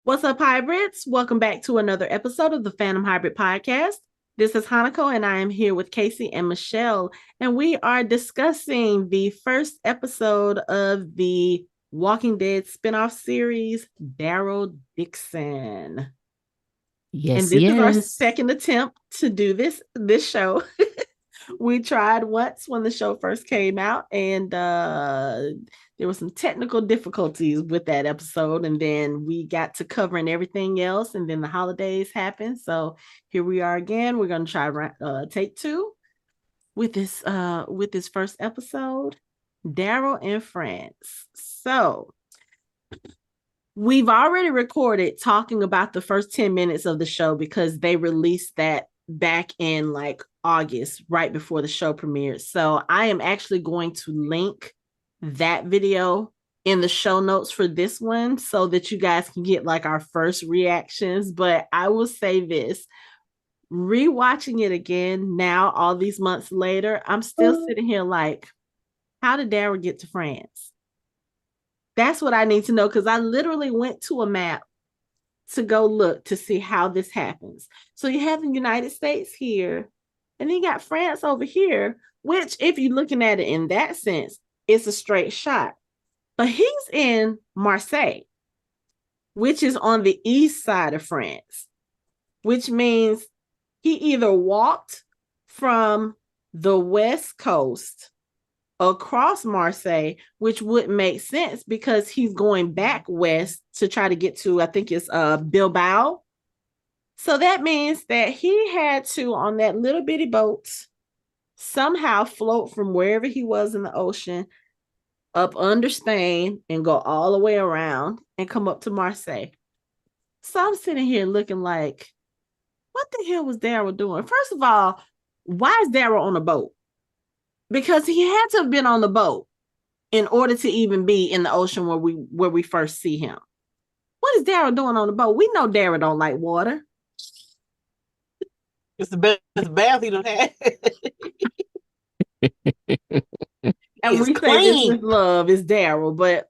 What's up, hybrids? Welcome back to another episode of the Fandom Hybrid Podcast. This is Hanako, and I am here with Casey and Michelle, and we are discussing the first episode of the Walking Dead spinoff series, Daryl Dixon. And Yes, this is our yes. second attempt to do this show. We tried once when the show first came out, and there were some technical difficulties with that episode, and then we got to covering everything else, and then the holidays happened. So here we are again. We're going to try take two with this first episode, Daryl in France. So we've already recorded talking about the first 10 minutes of the show because they released that back in like August, right before the show premiered. So I am actually going to link that video in the show notes for this one so that you guys can get like our first reactions. But I will say this, rewatching it again now, all these months later, I'm still sitting here like, how did Daryl get to France? That's what I need to know because I literally went to a map to go look to see how this happens. So you have the United States here, and then you got France over here, which, if you're looking at it in that sense, it's a straight shot. But he's in Marseille, which is on the east side of France, which means he either walked from the west coast across Marseille, which wouldn't make sense because he's going back west to try to get to, I think it's Bilbao. So that means that he had to, on that little bitty boat, somehow float from wherever he was in the ocean up under Spain and go all the way around and come up to Marseille. So I'm sitting here looking like, what the hell was Daryl doing? First of all, why is Daryl on a boat? Because he had to have been on the boat in order to even be in the ocean where we first see him. What is Daryl doing on the boat? We know Daryl don't like water. It's the best bath he done had. And we say this with love is Daryl, but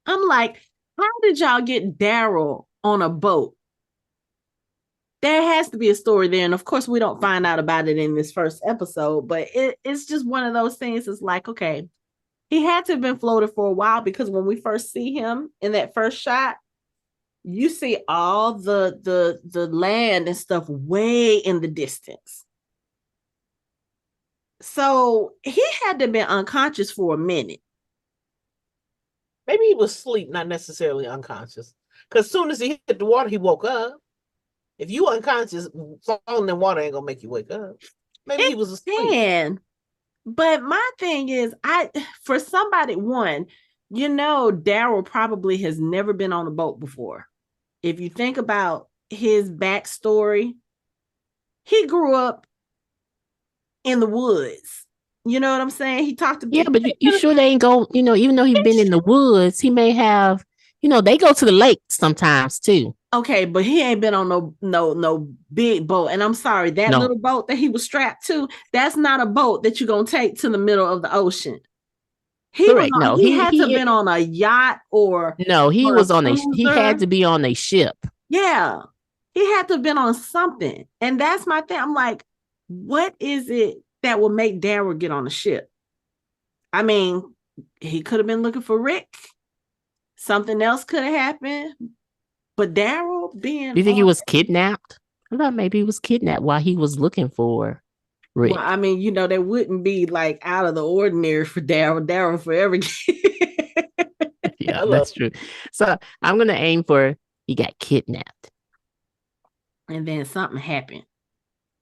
I'm like, how did y'all get Daryl on a boat? There has to be a story there. And of course, we don't find out about it in this first episode, but it's just one of those things. It's like, okay, he had to have been floated for a while because when we first see him in that first shot, you see all the land and stuff way in the distance. So he had to have been unconscious for a minute. Maybe he was asleep, not necessarily unconscious. Because as soon as he hit the water, he woke up. If you unconscious, falling in water ain't gonna make you wake up. Maybe he was asleep. But my thing is, for somebody, one, Daryl probably has never been on a boat before. If you think about his backstory, he grew up in the woods. You know what I'm saying? He talked about. Yeah, but you sure they ain't go, even though he's been in the woods, he may have, they go to the lake sometimes too. Okay, but he ain't been on no big boat. And I'm sorry, that little boat that he was strapped to, that's not a boat that you're gonna take to the middle of the ocean. He had to have been on a yacht or he had to be on a ship. Yeah. He had to have been on something. And that's my thing. I'm like, what is it that will make Daryl get on a ship? I mean, he could have been looking for Rick. Something else could have happened. But Daryl being... Do you think he was kidnapped? I thought maybe he was kidnapped while he was looking for Rick. Well, I mean, that wouldn't be like out of the ordinary for Daryl. Daryl forever. Yeah, that's true. So I'm going to aim for he got kidnapped. And then something happened.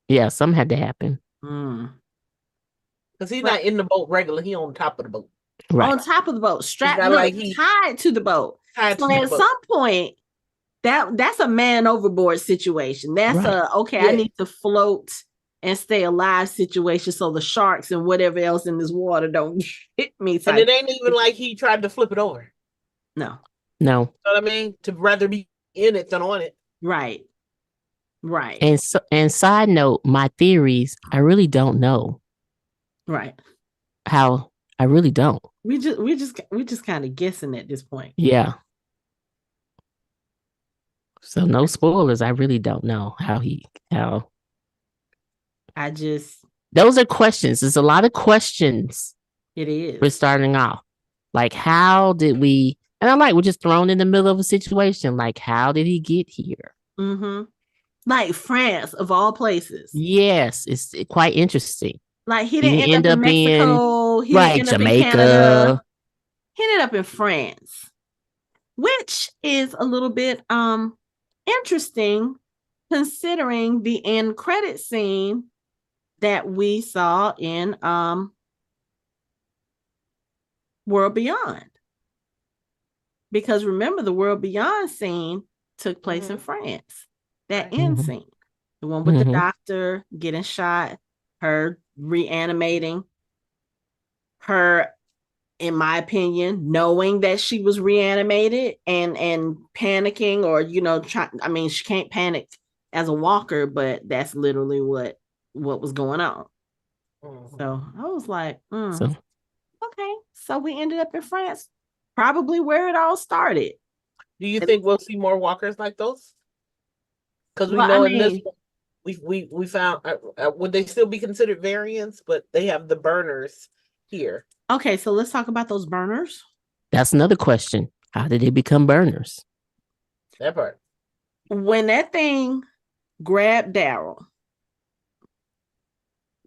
Yeah, something had to happen. Because he's not in the boat regular. He on top of the boat. Right. On top of the boat. Strapped, tied to the boat. At some point, that's a man overboard situation. That's I need to float and stay alive situation so the sharks and whatever else in this water don't hit me. And it ain't even like he tried to flip it over. No. You know what I mean? To rather be in it than on it. Right. And side note, my theories, I really don't know. Right. How I really don't. We just kind of guessing at this point. Yeah. So no spoilers. I really don't know how I just, those are questions. There's a lot of questions it we're is. starting off. Like, how did we, and I'm like, we're just thrown in the middle of a situation. Like, how did he get here? Mm-hmm. Like France, of all places. Yes, it's quite interesting. Like he Did didn't he end up end in up in, Mexico. He didn't right, end up in Canada. Jamaica? He ended up in France, which is a little bit interesting considering the end credit scene that we saw in World Beyond. Because remember, the World Beyond scene took place in France. That end scene, the one with the doctor getting shot, her reanimating, her, in my opinion, knowing that she was reanimated and panicking, or I mean, she can't panic as a walker, but that's literally what was going on. So I was like, okay. So we ended up in France, probably where it all started. Do you think we'll see more walkers like those? Because we Well, know I in this mean, one, we found would they still be considered variants? But they have the burners here. okay, so let's talk about those burners. That's another question. How did they become burners? That part. When that thing grabbed Daryl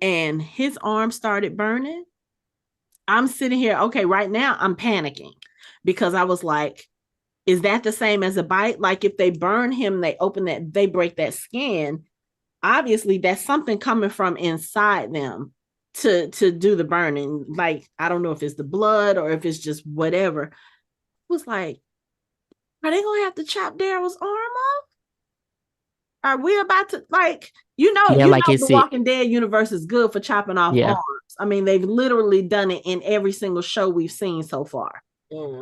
and his arm started burning, I'm sitting here, okay, right now I'm panicking because I was like, is that the same as a bite? Like if they burn him, they open that, they break that skin. Obviously, that's something coming from inside them to do the burning. Like, I don't know if it's the blood or if it's just whatever. It was like, are they gonna have to chop Daryl's arm off? Are we about to, like, Yeah, like the it's it. Walking Dead universe is good for chopping off arms. I mean, they've literally done it in every single show we've seen so far,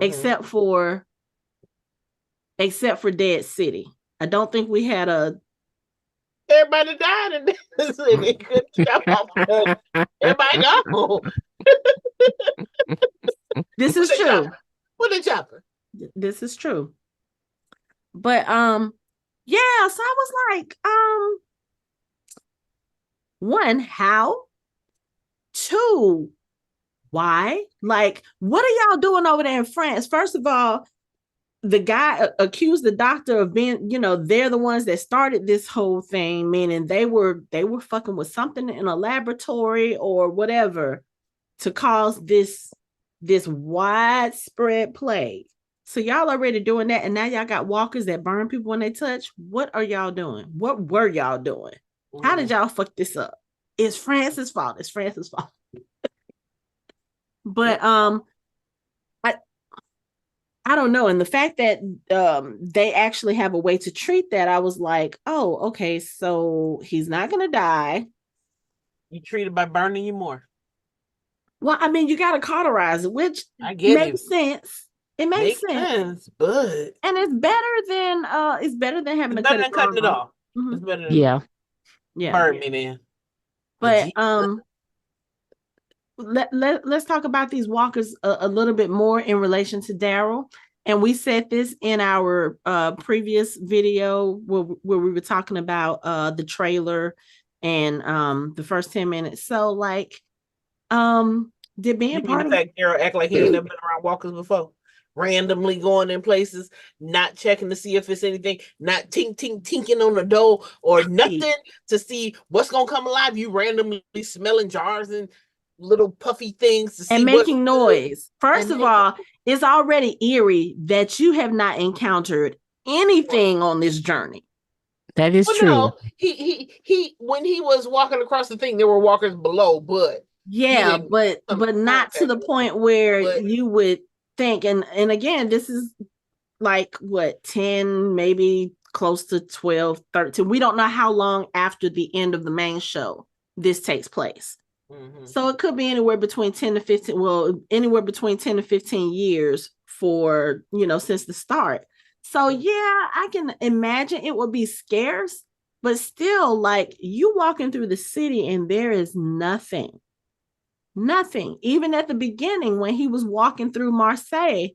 except for Dead City. I don't think we had a. Everybody died in this and they couldn't chop off. Everybody go. This is true. What a chopper. This is true. But yeah, so I was like, one, how? Two, why? Like, what are y'all doing over there in France? First of all, the guy accused the doctor of being, they're the ones that started this whole thing, meaning they were fucking with something in a laboratory or whatever to cause this widespread plague. So y'all already doing that, and now y'all got walkers that burn people when they touch. What are y'all doing? What were y'all doing? How did y'all fuck this up? It's France's fault. It's France's fault. But I don't know. And the fact that they actually have a way to treat that, I was like, oh, okay, so he's not gonna die. You treat it by burning you more. Well, I mean, you gotta cauterize it, which makes sense. It makes sense, but and it's better than having to cut it cutting it off. Mm-hmm. It's better than burn me, man. But let's talk about these walkers a little bit more in relation to Daryl. And we said this in our previous video where we were talking about the trailer and the first 10 minutes. So like, did being part of Daryl act like he ain't never been around walkers before? Randomly going in places, not checking to see if it's anything, not tinking on the door or nothing to see what's gonna come alive. You randomly smelling jars and little puffy things to see and making noise. First of all, it's already eerie that you have not encountered anything on this journey. That is true. No, he when he was walking across the thing, there were walkers below, but but not to the point where you would think. And again, this is like what, 10, maybe close to 12, 13. We don't know how long after the end of the main show this takes place. So it could be anywhere between 10 to 15, anywhere between 10 to 15 years for, since the start. So yeah, I can imagine it would be scarce, but still, like, you walking through the city and there is nothing. Even at the beginning when he was walking through Marseille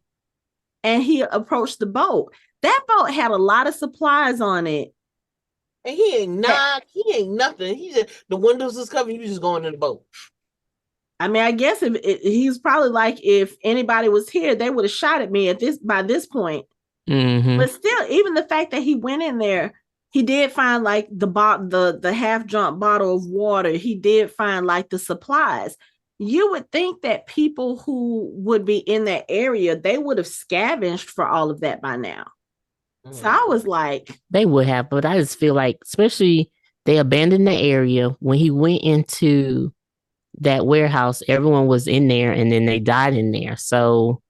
and he approached the boat, That boat had a lot of supplies on it. And he ain't nothing. He just the windows is covered. You just going in the boat. I mean, I guess he's probably like, if anybody was here, they would have shot at me by this point. Mm-hmm. But still, even the fact that he went in there, he did find like the half drunk bottle of water. He did find like the supplies. You would think that people who would be in that area, they would have scavenged for all of that by now. So I was like, they would have, but I just feel like, especially they abandoned the area when he went into that warehouse, everyone was in there and then they died in there. So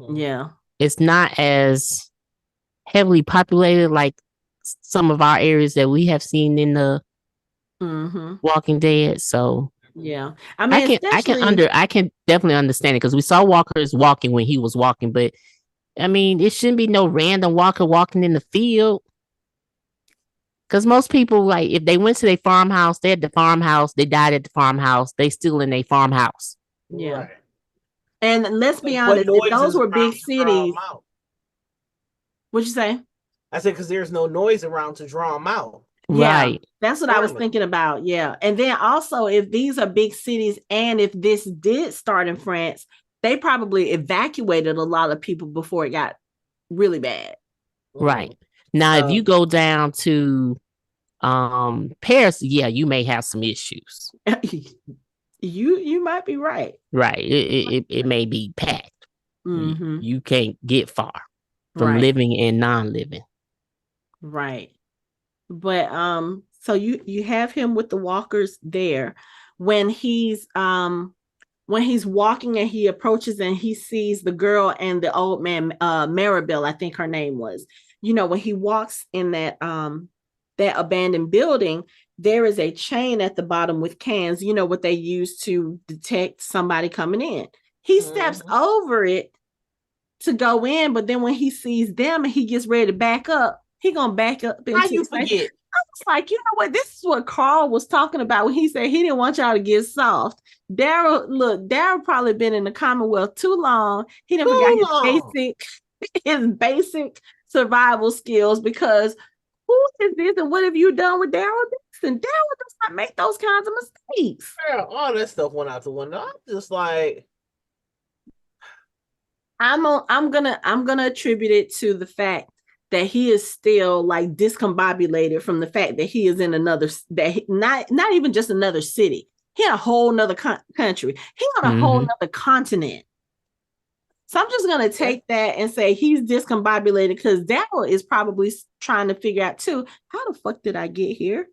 yeah, it's not as heavily populated like some of our areas that we have seen in the Walking Dead. So yeah, I mean, I can definitely understand it, because we saw walkers walking when he was walking, but I mean, it shouldn't be no random walker walking in the field. Because most people, like, if they went to their farmhouse, they at the farmhouse, they died at the farmhouse, they still in their farmhouse. Yeah. Right. And let's be honest, if those were big cities. What'd you say? I said, because there's no noise around to draw them out. Right. Yeah, that's what I was thinking about. Yeah. And then also, if these are big cities and if this did start in France, they probably evacuated a lot of people before it got really bad. Right. Now, if you go down to Paris, yeah, you may have some issues. You might be right. Right. It may be packed. Mm-hmm. You can't get far from living and non-living. Right. But so you have him with the walkers there. When he's walking and he approaches and he sees the girl and the old man, Maribel, I think her name was. You know, when he walks in that abandoned building, there is a chain at the bottom with cans, you know, what they use to detect somebody coming in. He steps over it to go in, but then when he sees them and he gets ready to back up, he gonna back up. How you forget? I was like, you know what? This is what Carl was talking about when he said he didn't want y'all to get soft. Daryl probably been in the Commonwealth too long. He didn't forget his basic survival skills, because who is this and what have you done with Daryl Dixon? Daryl does not make those kinds of mistakes. Girl, all that stuff went out the window. I'm just like, I'm gonna attribute it to the fact that he is still like discombobulated from the fact that he is in another, not even just another city. He in a whole nother country. He on a whole nother continent. So I'm just gonna take that and say he's discombobulated, because Daryl is probably trying to figure out too, how the fuck did I get here?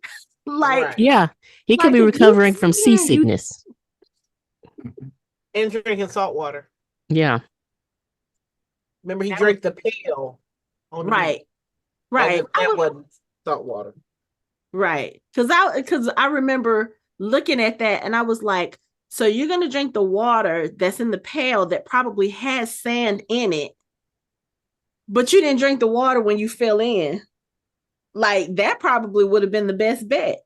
Yeah, he could be recovering from seasickness and drinking salt water. Yeah. Remember, he drank the pail. Right. That wasn't salt water. Right. Because I remember looking at that and I was like, so you're going to drink the water that's in the pail that probably has sand in it, but you didn't drink the water when you fell in. Like, that probably would have been the best bet.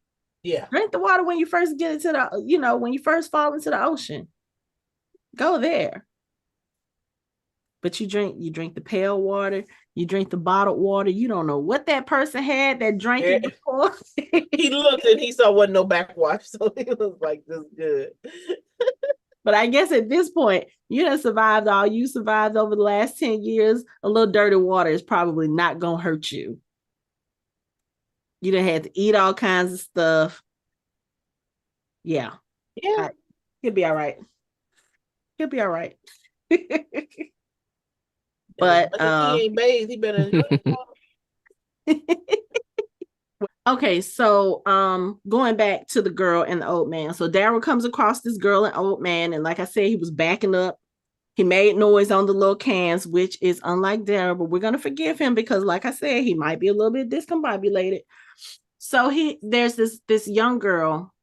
Yeah. Drink the water when you first get into when you first fall into the ocean. Go there. But you drink the pail water, you drink the bottled water. You don't know what that person had that drank it before. He looked and he saw wasn't no backwash, so he was like, "This is good." But I guess at this point, you done survived all you survived over the last 10 years. A little dirty water is probably not gonna hurt you. You done had to eat all kinds of stuff. Yeah. He'll be all right. He'll be all right. But he ain't bathed, he better enjoy it. Okay, so going back to the girl and the old man. So Daryl comes across this girl and old man, and like I said, he was backing up. He made noise on the little cans, which is unlike Daryl, but we're gonna forgive him because, like I said, he might be a little bit discombobulated. So there's this young girl.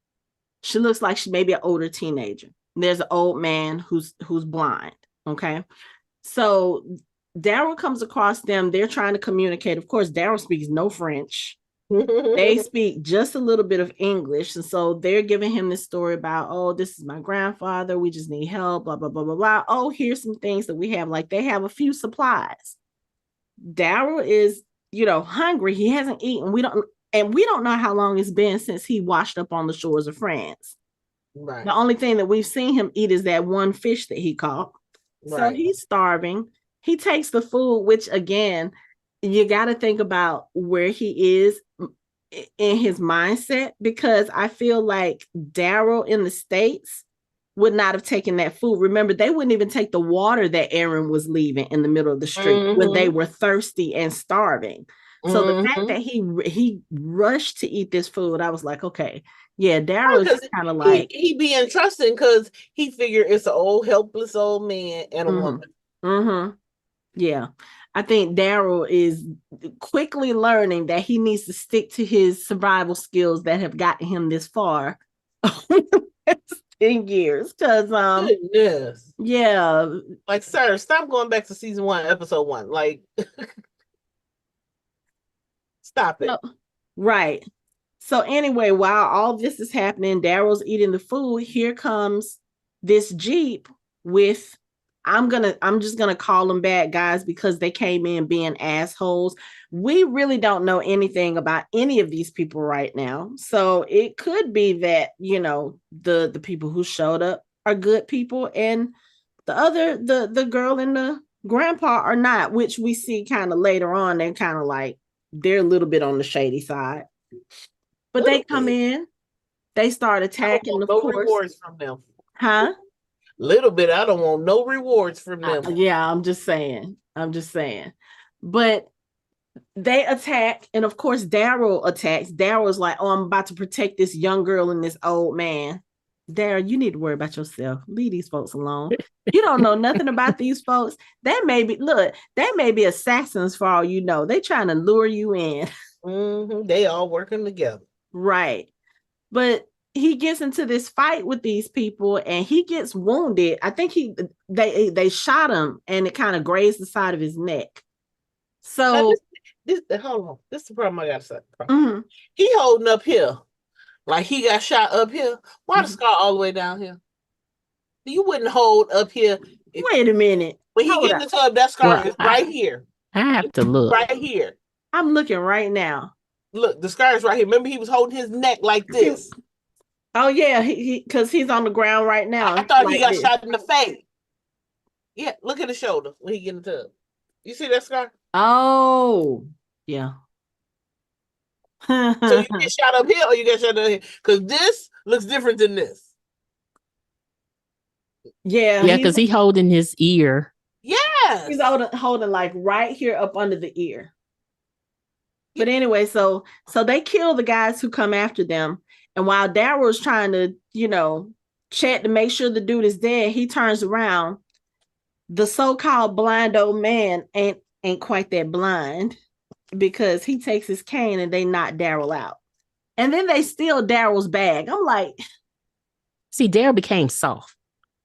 She looks like she may be an older teenager. There's an old man who's blind. Okay, so Daryl comes across them. They're trying to communicate. Of course, Daryl speaks no French. They speak just a little bit of English. And so they're giving him this story about, oh, this is my grandfather. We just need help, blah, blah, blah, blah, blah. Oh, here's some things that we have. Like, they have a few supplies. Daryl is, hungry. He hasn't eaten. We don't know how long it's been since he washed up on the shores of France. Right. The only thing that we've seen him eat is that one fish that he caught. So Right. he's starving. He takes the food, which again, you got to think about where he is in his mindset, because I feel like Daryl in the States would not have taken that food. Remember, they wouldn't even take the water that Aaron was leaving in the middle of the street when they were thirsty and starving. So the fact that he rushed to eat this food, I was like, okay, yeah, Daryl is kind of like he being trusting because he figured it's an old helpless old man and a woman. Mm-hmm. Yeah. I think Daryl is quickly learning that he needs to stick to his survival skills that have gotten him this far in years. Because Goodness. Yeah. Like, sir, stop going back to season 1, episode 1. Like, stop it. Right. So anyway, while all this is happening, Daryl's eating the food. Here comes this Jeep with I'm just gonna call them bad guys because they came in being assholes. We really don't know anything about any of these people right now. So it could be that, the people who showed up are good people and the girl and the grandpa are not, which we see kind of later on. They're kind of like they're a little bit on the shady side. But they come in, they start attacking, of course. Rewards from them. Huh? Little bit. I don't want no rewards from them. Yeah, I'm just saying. But they attack, and of course, Daryl attacks. Daryl's like, "Oh, I'm about to protect this young girl and this old man." Daryl, you need to worry about yourself. Leave these folks alone. You don't know nothing about these folks. They may be assassins for all you know. They trying to lure you in. They all working together. Right. But he gets into this fight with these people and he gets wounded. I think they shot him and it kind of grazed the side of his neck. So hold on. This is the problem I gotta say. He holding up here. Like he got shot up here. Why the scar all the way down here? You wouldn't hold up here. Wait a minute. When he get in the tub, that scar is right here. I have to look. Right here. I'm looking right now. Look, the scar is right here. Remember, he was holding his neck like this. Oh yeah, because he's on the ground right now. I thought he got shot in the face. Yeah, look at the shoulder when he get in the tub. You see that scar? Oh, yeah. So you get shot up here or you get shot up here? Because this looks different than this. Yeah. Yeah, because he's holding his ear. Yes. He's holding like right here up under the ear. But anyway, so they kill the guys who come after them. And while Daryl's trying to, check to make sure the dude is dead, he turns around. The so-called blind old man ain't quite that blind because he takes his cane and they knock Daryl out. And then they steal Daryl's bag. I'm like, see, Daryl became soft.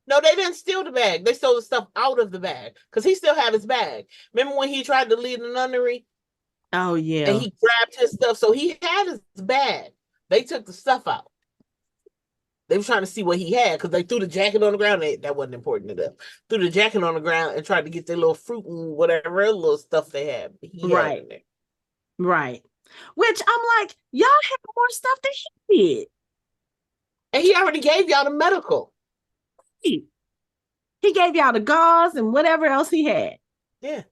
No, they didn't steal the bag. They stole the stuff out of the bag because he still had his bag. Remember when he tried to leave the nunnery? Oh, yeah. And he grabbed his stuff. So he had his bag. They took the stuff out. They were trying to see what he had because they threw the jacket on the ground. That wasn't important to them. Threw the jacket on the ground and tried to get their little fruit and whatever little stuff they had. Right. Right. Which I'm like, y'all have more stuff than he did. And he already gave y'all the medical. He gave y'all the gauze and whatever else he had. Yeah.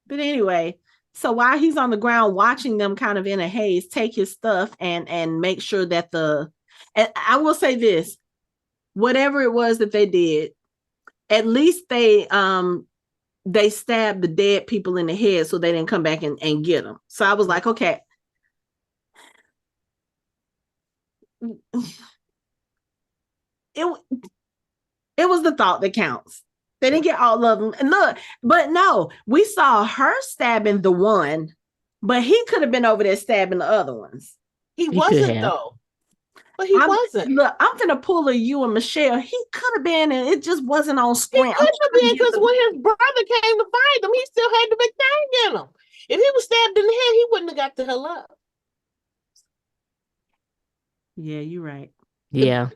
But anyway, so while he's on the ground watching them kind of in a haze, take his stuff and make sure that and I will say this, whatever it was that they did, at least they stabbed the dead people in the head so they didn't come back and get them. So I was like, okay. It was the thought that counts. They didn't get all of them. And look, but no, we saw her stabbing the one, but he could have been over there stabbing the other ones. He wasn't though. But he wasn't. Look, I'm gonna pull a you and Michelle. He could have been, and it just wasn't on screen. He could have been because when his brother came to find him, he still had the big thing in him. If he was stabbed in the head, he wouldn't have got the hell up. Yeah, you're right. Yeah.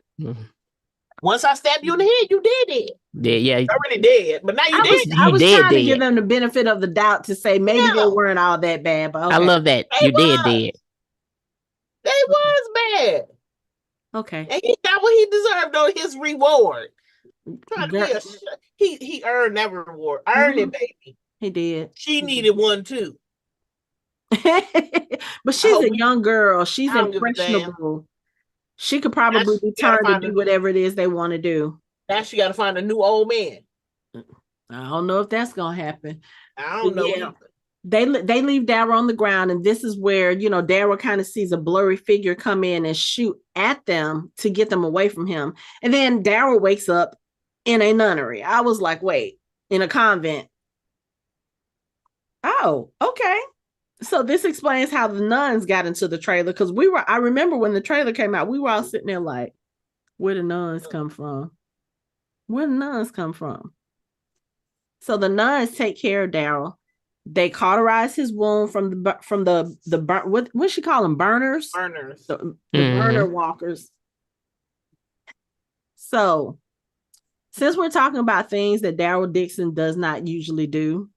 Once I stabbed you in the head, you did it. Yeah. Already dead, but now you dead. I was trying to dead. give them the benefit of the doubt to say maybe they weren't all that bad, but okay. I love that. They You're was. dead. They was bad. Okay. And he got what he deserved on his reward. Girl. He earned that reward. Earned it, baby. He did. She needed one too. But she's a young girl. She's I don't give a impressionable. She could probably be turned to do whatever it is they want to do. Now she got to find a new old man. I don't know if that's gonna happen. I don't know. Yeah. They leave Daryl on the ground, and this is where, you know, Daryl kind of sees a blurry figure come in and shoot at them to get them away from him. And then Daryl wakes up in a nunnery. I was like, wait, in a convent. Oh, okay. So this explains how the nuns got into the trailer, because I remember when the trailer came out, we were all sitting there like, where the nuns come from? Where the nuns come from? So the nuns take care of Daryl. They cauterize his wound from the what she call them, burners? Burners. The burner walkers. So since we're talking about things that Daryl Dixon does not usually do,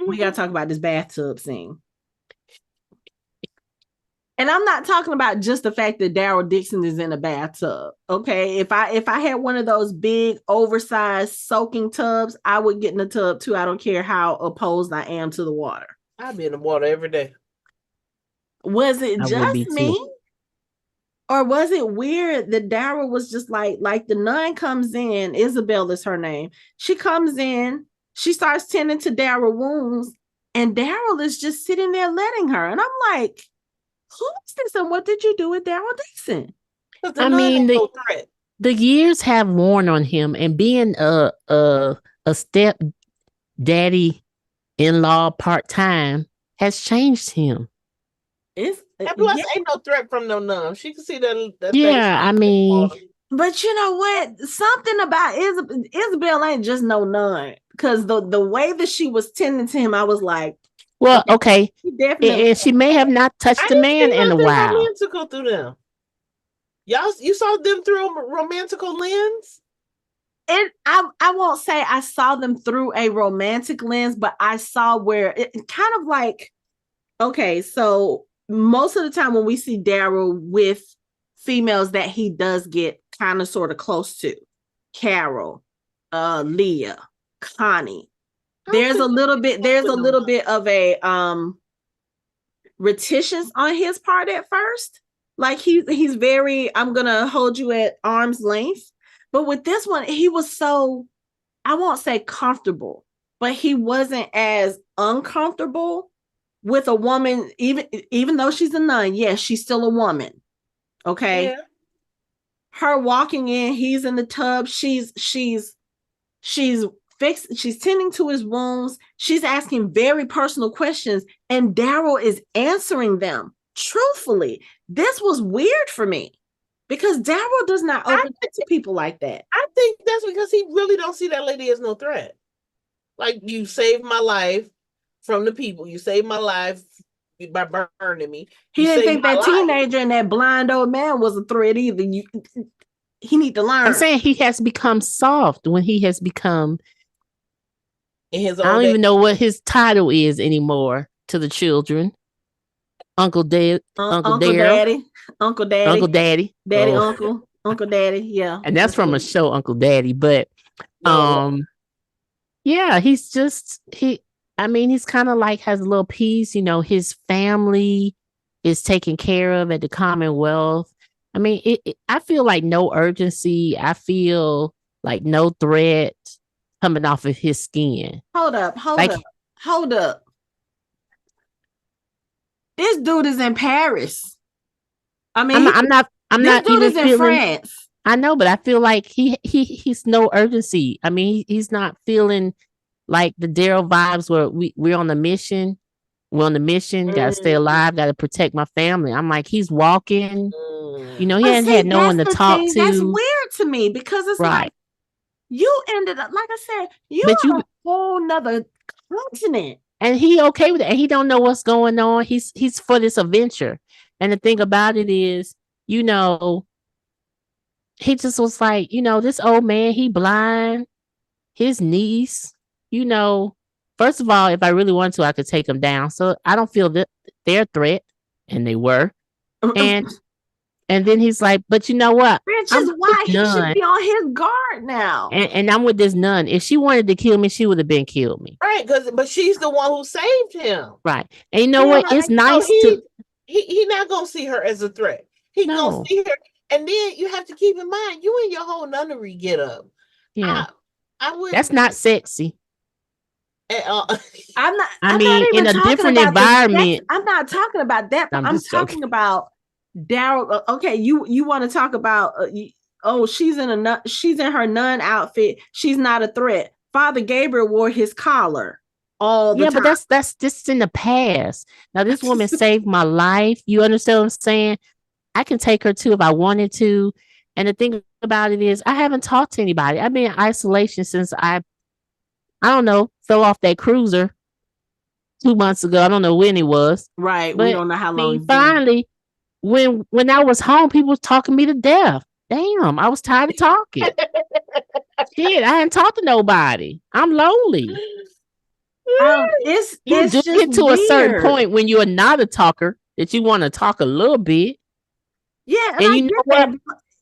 we got to talk about this bathtub scene. And I'm not talking about just the fact that Daryl Dixon is in a bathtub. Okay. If I had one of those big oversized soaking tubs, I would get in the tub too. I don't care how opposed I am to the water. I'd be in the water every day. Was it just me? Or was it weird that Daryl was just like the nun comes in, Isabel is her name. She comes in, she starts tending to Daryl wounds, and Daryl is just sitting there letting her. And I'm like, who is this and what did you do with Daryl Dixon? I mean, the years have worn on him, and being a step daddy in-law part-time has changed him. And plus, ain't no threat from no nun. She can see that yeah, I mean, but you know what? Something about Isabel ain't just no nun, because the way that she was tending to him, I was like, well, okay. And she may have not touched a man in a while. Romantical through them. You saw them through a romantical lens? And I won't say I saw them through a romantic lens, but I saw where it kind of like, okay, so most of the time when we see Daryl with females that he does get kind of sort of close to, Carol, Leah, Connie, there's a little bit of a reticence on his part at first. Like he's very, I'm gonna hold you at arm's length. But with this one, he was so, I won't say comfortable, but he wasn't as uncomfortable with a woman, even though she's a nun. Yes, she's still a woman. Okay. Yeah. Her walking in, he's in the tub. She's fixed. She's tending to his wounds. She's asking very personal questions, and Daryl is answering them truthfully. This was weird for me, because Daryl does not open up to people like that. I think that's because he really don't see that lady as no threat. Like, you saved my life from the people. You saved my life by burning me. He didn't think that teenager and that blind old man was a threat either. He need to learn. I'm saying he has become soft when he has become. I don't even know what his title is anymore to the children. Uncle Daddy, Uncle Daddy, Uncle Daddy, Uncle Daddy, yeah. And that's from a show, Uncle Daddy. But yeah, he's kind of like has a little peace. You know, his family is taken care of at the Commonwealth. I mean, I feel like no urgency. I feel like no threat coming off of his skin. Hold up. This dude is in Paris. I mean, I'm not dude is in France. I know, but I feel like he's no urgency. I mean, he's not feeling like the Daryl vibes where we're on a mission. We're on the mission. Got to stay alive. Got to protect my family. I'm like, he's walking. You know, he hasn't had no one to talk to. That's weird to me, because it's like you ended up, like I said, you on a whole nother continent. And he okay with it. And he don't know what's going on. He's for this adventure. And the thing about it is, you know, he just was like, this old man, he blind, his niece, you know. First of all, if I really wanted to, I could take him down. So I don't feel that they're a threat, and they were. And and then he's like, but you know what? Which I'm is with why this he should nun, be on his guard now. and I'm with this nun. If she wanted to kill me, she would have been killed me. Right, but she's the one who saved him. Right. And you know Yeah, what? It's So nice to he not gonna see her as a threat. He gonna no. see her, and then you have to keep in mind you in your whole nunnery get up. Yeah. I would. That's not sexy. I'm not. I I'm mean, not even in a talking different about the sex. environment. I'm not talking about that. I'm I'm just talking joking. about Daryl. Okay, you want to talk about? She's in her nun outfit. She's not a threat. Father Gabriel wore his collar all the Yeah, time. but that's this in the past. Now this woman saved my life. You understand what I'm saying? I can take her too if I wanted to. And the thing about it is, I haven't talked to anybody. I've been in isolation since I don't know, fell off that cruiser 2 months ago. I don't know when it was. Right. We But don't know how I long. mean, finally, when I was home, people was talking me to death. Damn, I was tired of talking. Shit, I hadn't talked to nobody. I'm lonely. It's You do just get to a certain weird. point when you are not a talker that you want to talk a little bit. Yeah, and And I you know get what? that.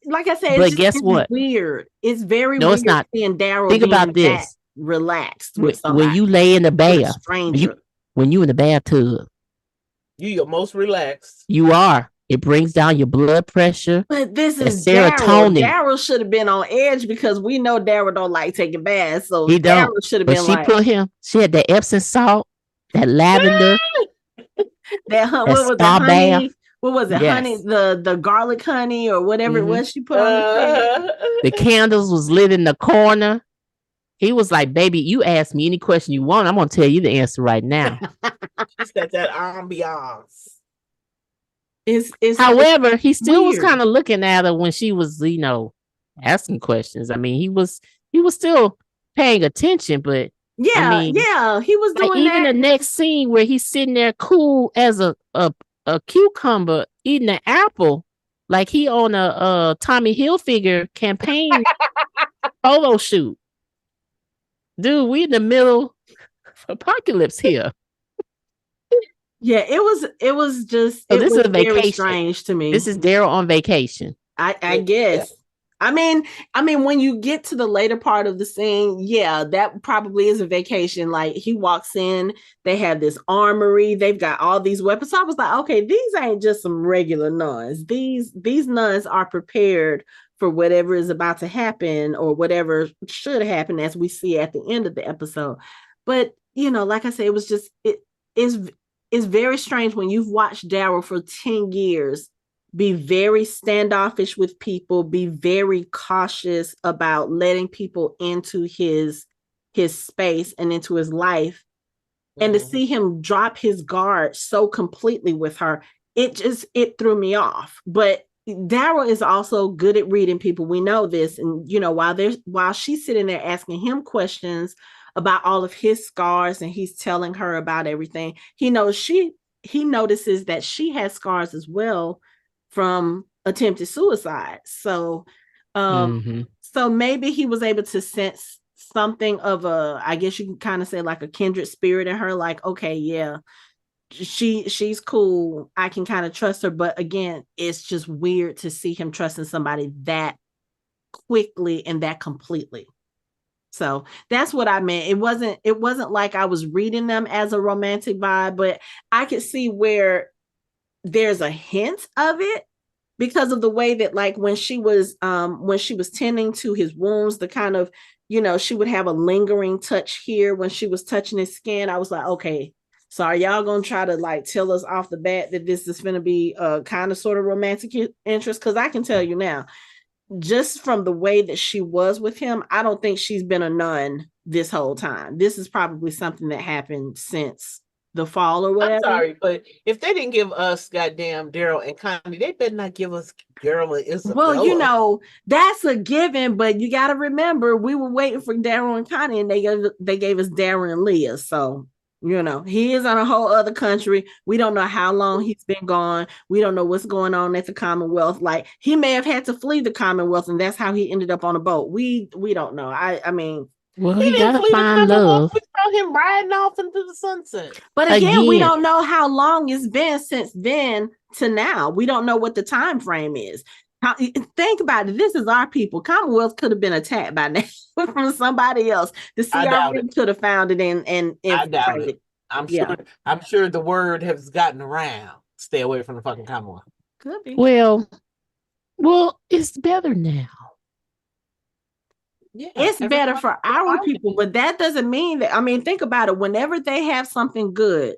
Like I said, But guess it's what? weird. It's very No, weird it's not. seeing Daryl Think being about that this. relaxed When, with when somebody, you lay in the with a bath, stranger. when you in the bathtub, You're most relaxed. you are. It brings down your blood pressure. But this The is Daryl. serotonin. Daryl should have been on edge because we know Daryl don't like taking baths. So He don't. Daryl should have But been she like put him. She had that Epsom salt, that lavender, that. that What was it? spa bath. Honey. What was it? Yes. Honey. The garlic honey or whatever it was she put on his face. The candles was lit in the corner. He was like, "Baby, you ask me any question you want. I'm gonna tell you the answer right now." She said that ambiance. However, he still was weird. kind of looking at her when she was, asking questions. I mean, he was still paying attention, but Yeah, I mean, yeah, he was like doing even that. the next scene where he's sitting there cool as a cucumber eating an apple, like he on a Tommy Hilfiger campaign photo shoot. Dude, we in the middle of apocalypse here. Yeah, it was just So it this was is a very vacation. strange to me. This is Daryl on vacation. I guess. I mean, when you get to the later part of the scene, yeah, that probably is a vacation. Like he walks in, they have this armory, they've got all these weapons. So I was like, okay, these ain't just some regular nuns. These nuns are prepared for whatever is about to happen or whatever should happen, as we see at the end of the episode. But like I said, it was just it's very strange when you've watched Daryl for 10 years be very standoffish with people, be very cautious about letting people into his space and into his life. And to see him drop his guard so completely with her, it threw me off. But Daryl is also good at reading people. We know this. And while she's sitting there asking him questions about all of his scars and he's telling her about everything, he notices that she has scars as well from attempted suicide. So so maybe he was able to sense something of I guess you can kind of say like a kindred spirit in her, like, okay, yeah, she's cool, I can kind of trust her. But again, it's just weird to see him trusting somebody that quickly and that completely. So that's what I meant. It wasn't like I was reading them as a romantic vibe, but I could see where there's a hint of it because of the way that, like, when she was tending to his wounds, the kind of, she would have a lingering touch here when she was touching his skin. I was like, okay, so are y'all gonna try to like tell us off the bat that this is gonna be a kind of sort of romantic interest? Because I can tell you now, just from the way that she was with him, I don't think she's been a nun this whole time. This is probably something that happened since the fall or whatever. I'm sorry, but if they didn't give us goddamn Daryl and Connie, they better not give us Daryl and Isabella. Well, that's a given, but you got to remember we were waiting for Daryl and Connie, and they gave us Daryl and Leah. So You know, he is in a whole other country. We don't know how long he's been gone. We don't know what's going on at the Commonwealth. Like, he may have had to flee the Commonwealth, and that's how he ended up on a boat. We don't know. I mean, Well, He he didn't gotta flee the find Commonwealth. love We saw him riding off into the sunset. but again, we again. don't know how long it's been since then to now. We don't know what the time frame is. Think about it. This is our people. Commonwealth could have been attacked by now from somebody else. The I doubt it. CRM could have found it and I doubt infiltrated. it. I'm Yeah. sure. I'm sure the word has gotten around. Stay away from the fucking Commonwealth. Could be. Well, it's better now. Yeah, It's better everybody- for our people, but that doesn't mean that. I mean, think about it. Whenever they have something good,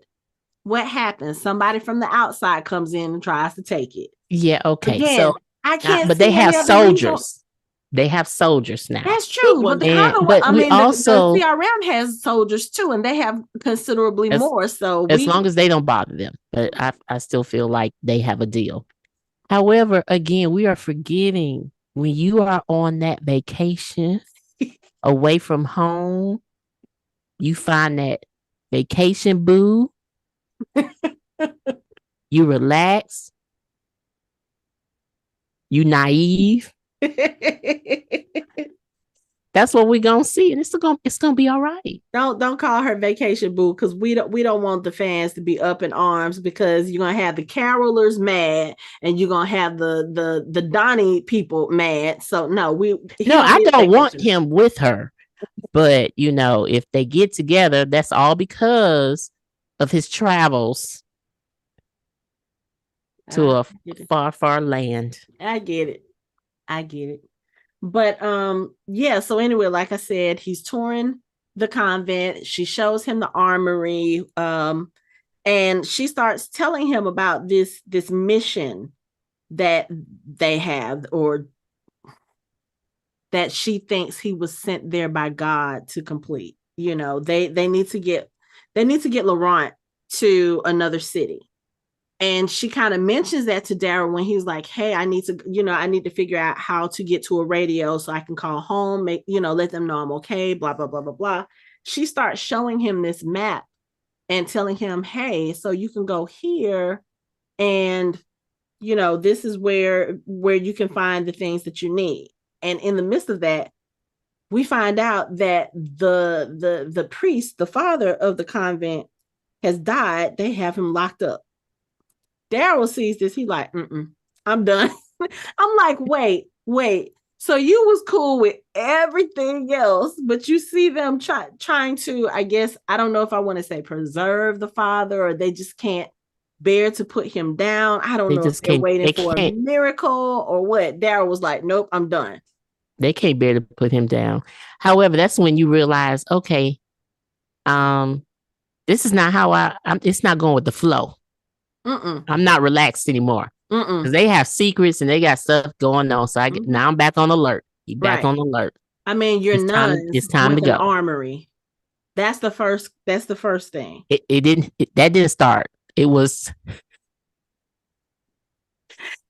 what happens? Somebody from the outside comes in and tries to take it. Yeah, okay. Again, So I can't but see they have any other reason. soldiers. They have soldiers now. That's true, but the And- Commonwealth, but I we mean, also- the CRM has soldiers too, and they have considerably As- more. So As long as they don't bother them. But I still feel like they have a deal. However, again, we are forgetting when you are on that vacation away from home, you find that vacation boo, you relax, you naive. That's what we're gonna see, and it's gonna be all right. Don't call her vacation boo, because we don't want the fans to be up in arms, because you're gonna have the carolers mad and you're gonna have the Donnie people mad. So no, I don't want him with her, but if they get together, that's all because of his travels to a far land. I get it. But yeah, so anyway, like I said, he's touring the convent. She shows him the armory, and she starts telling him about this mission that they have, or that she thinks he was sent there by God to complete. They need to get Laurent to another city. And she kind of mentions that to Daryl when he's like, hey, I need to figure out how to get to a radio so I can call home, let them know I'm okay, blah, blah, blah, blah, blah. She starts showing him this map and telling him, hey, so you can go here, and, this is where you can find the things that you need. And in the midst of that, we find out that the priest, the father of the convent, has died. They have him locked up. Daryl sees this. He like, I'm done. I'm like, wait. So you was cool with everything else, but you see them trying to, I guess, I don't know if I want to say preserve the father, or they just can't bear to put him down. I don't know if they're waiting for a miracle or what. Daryl was like, nope, I'm done. They can't bear to put him down. However, that's when you realize, okay, this is not how it's not going with the flow. I'm not relaxed anymore, because they have secrets and they got stuff going on. So now I'm back on alert. You back on alert. I mean, you're nuns. It's time to go. An armory. That's the first thing. That didn't start. It was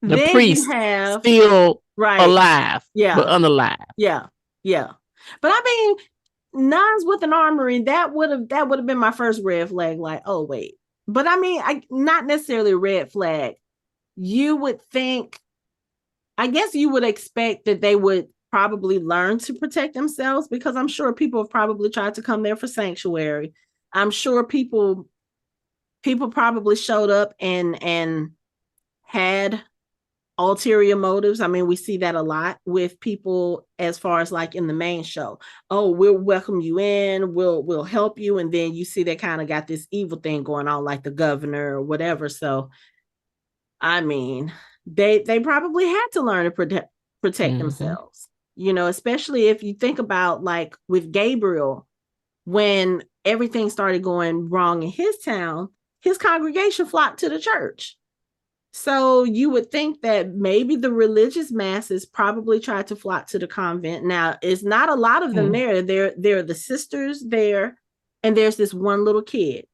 the then priest still alive, but unalive. Yeah. But I mean, nuns with an armory, that would have been my first red flag. Like, oh wait. But I mean, not necessarily a red flag. You would think, I guess you would expect that they would probably learn to protect themselves, because I'm sure people have probably tried to come there for sanctuary. I'm sure people probably showed up and had ulterior motives. I mean, we see that a lot with people, as far as like in the main show. Oh, we'll welcome you in, we'll help you, and then you see they kind of got this evil thing going on, like the governor or whatever. So I mean, they probably had to learn to protect themselves, especially if you think about, like, with Gabriel, when everything started going wrong in his town, his congregation flocked to the church. So you would think that maybe the religious masses probably tried to flock to the convent. Now, it's not a lot of them there. There are the sisters there, and there's this one little kid.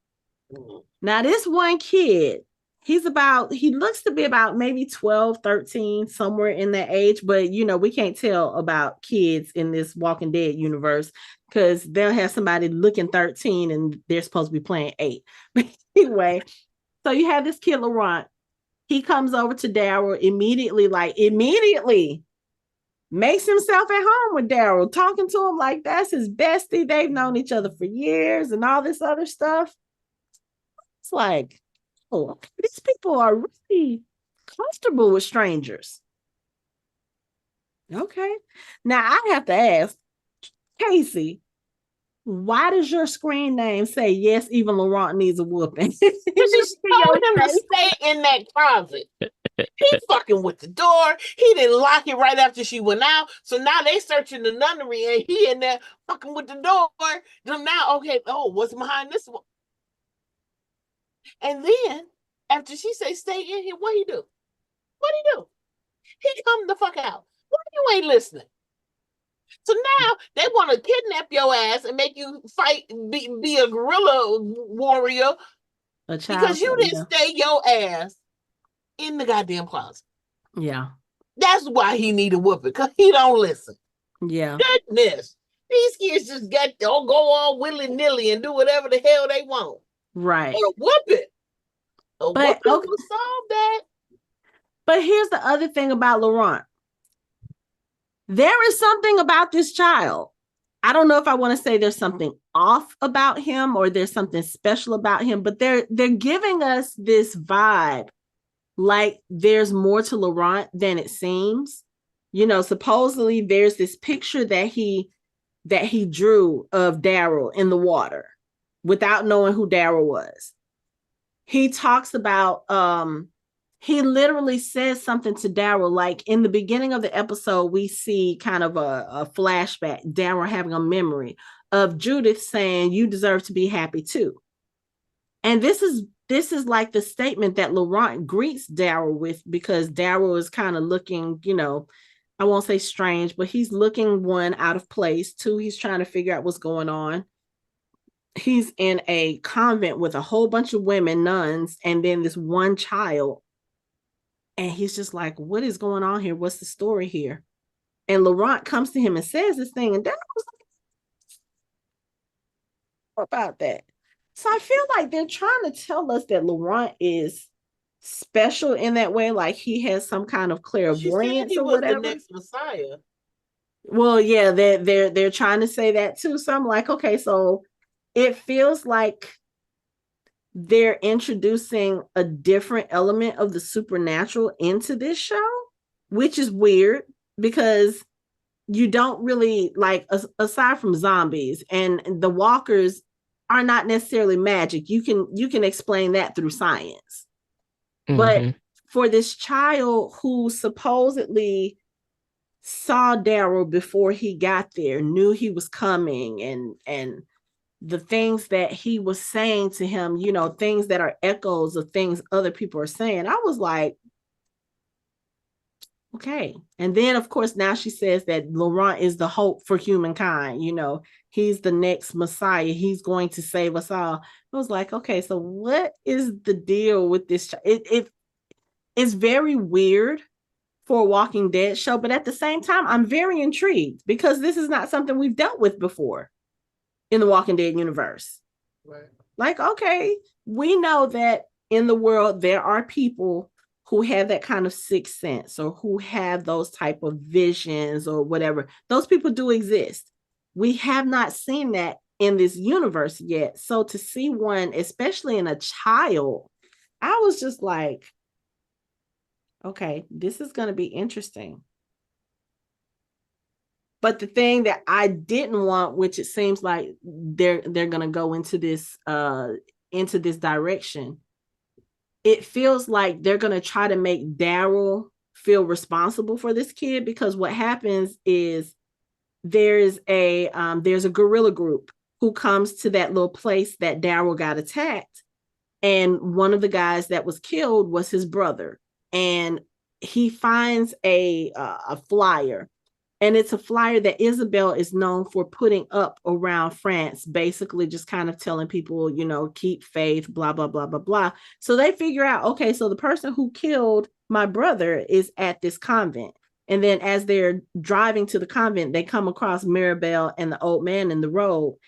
Now, this one kid, he looks to be about maybe 12, 13, somewhere in that age, but we can't tell about kids in this Walking Dead universe because they'll have somebody looking 13 and they're supposed to be playing 8. But anyway, so you have this kid Laurent. He comes over to Daryl immediately makes himself at home with Daryl, talking to him like that's his bestie. They've known each other for years and all this other stuff. It's like, oh, these people are really comfortable with strangers. Okay. Now I have to ask, Casey, why does your screen name say yes, even Laurent needs a whooping? She told him to stay in that closet. He fucking with the door. He didn't lock it right after she went out. So now they searching the nunnery and he in there fucking with the door. Now, okay, what's behind this one? And then after she say stay in here, what he do? He come the fuck out. Why you ain't listening? So now they want to kidnap your ass and make you fight, be a guerrilla warrior because you didn't stay your ass in the goddamn closet. Yeah. That's why he need a whooping, because he don't listen. Yeah. Goodness. These kids just go all willy-nilly and do whatever the hell they want. Right. But a whooping. A whooping will solve that. But here's the other thing about Laurent. There is something about this child. I don't know if I want to say there's something off about him or there's something special about him, but they're giving us this vibe like there's more to Laurent than it seems. Supposedly there's this picture that he drew of Daryl in the water without knowing who Daryl was. He talks about he literally says something to Daryl, like in the beginning of the episode, we see kind of a flashback, Daryl having a memory of Judith saying, "You deserve to be happy too." And this is like the statement that Laurent greets Daryl with, because Daryl is kind of looking, I won't say strange, but he's looking, one, out of place. Two, he's trying to figure out what's going on. He's in a convent with a whole bunch of women, nuns, and then this one child. And he's just like, what is going on here? What's the story here? And Laurent comes to him and says this thing, and Daryl was like, about that. So I feel like they're trying to tell us that Laurent is special in that way, like he has some kind of clairvoyance or whatever. The next Messiah. Well, yeah, they're trying to say that too. So I'm like, okay, so it feels like they're introducing a different element of the supernatural into this show, which is weird because you don't really, like, aside from zombies and the walkers are not necessarily magic. You can explain that through science. Mm-hmm. But for this child who supposedly saw Daryl before he got there, knew he was coming, and the things that he was saying to him, things that are echoes of things other people are saying, I was like, okay. And then, of course, now she says that Laurent is the hope for humankind. He's the next Messiah. He's going to save us all. I was like, okay, so what is the deal with this? It's very weird for a Walking Dead show, but at the same time, I'm very intrigued because this is not something we've dealt with before in the Walking Dead universe. Right. Like, okay, we know that in the world, there are people who have that kind of sixth sense or who have those type of visions or whatever. Those people do exist. We have not seen that in this universe yet. So to see one, especially in a child, I was just like, okay, this is going to be interesting. But the thing that I didn't want, which it seems like they're going to go into this direction, it feels like they're going to try to make Daryl feel responsible for this kid, because what happens is there's a guerrilla group who comes to that little place that Daryl got attacked, and one of the guys that was killed was his brother, and he finds a flyer, And it's a flyer that Isabel is known for putting up around France, basically just kind of telling people, keep faith, blah, blah, blah, blah, blah. So they figure out, okay, so the person who killed my brother is at this convent. And then as they're driving to the convent, they come across Mirabelle and the old man in the road.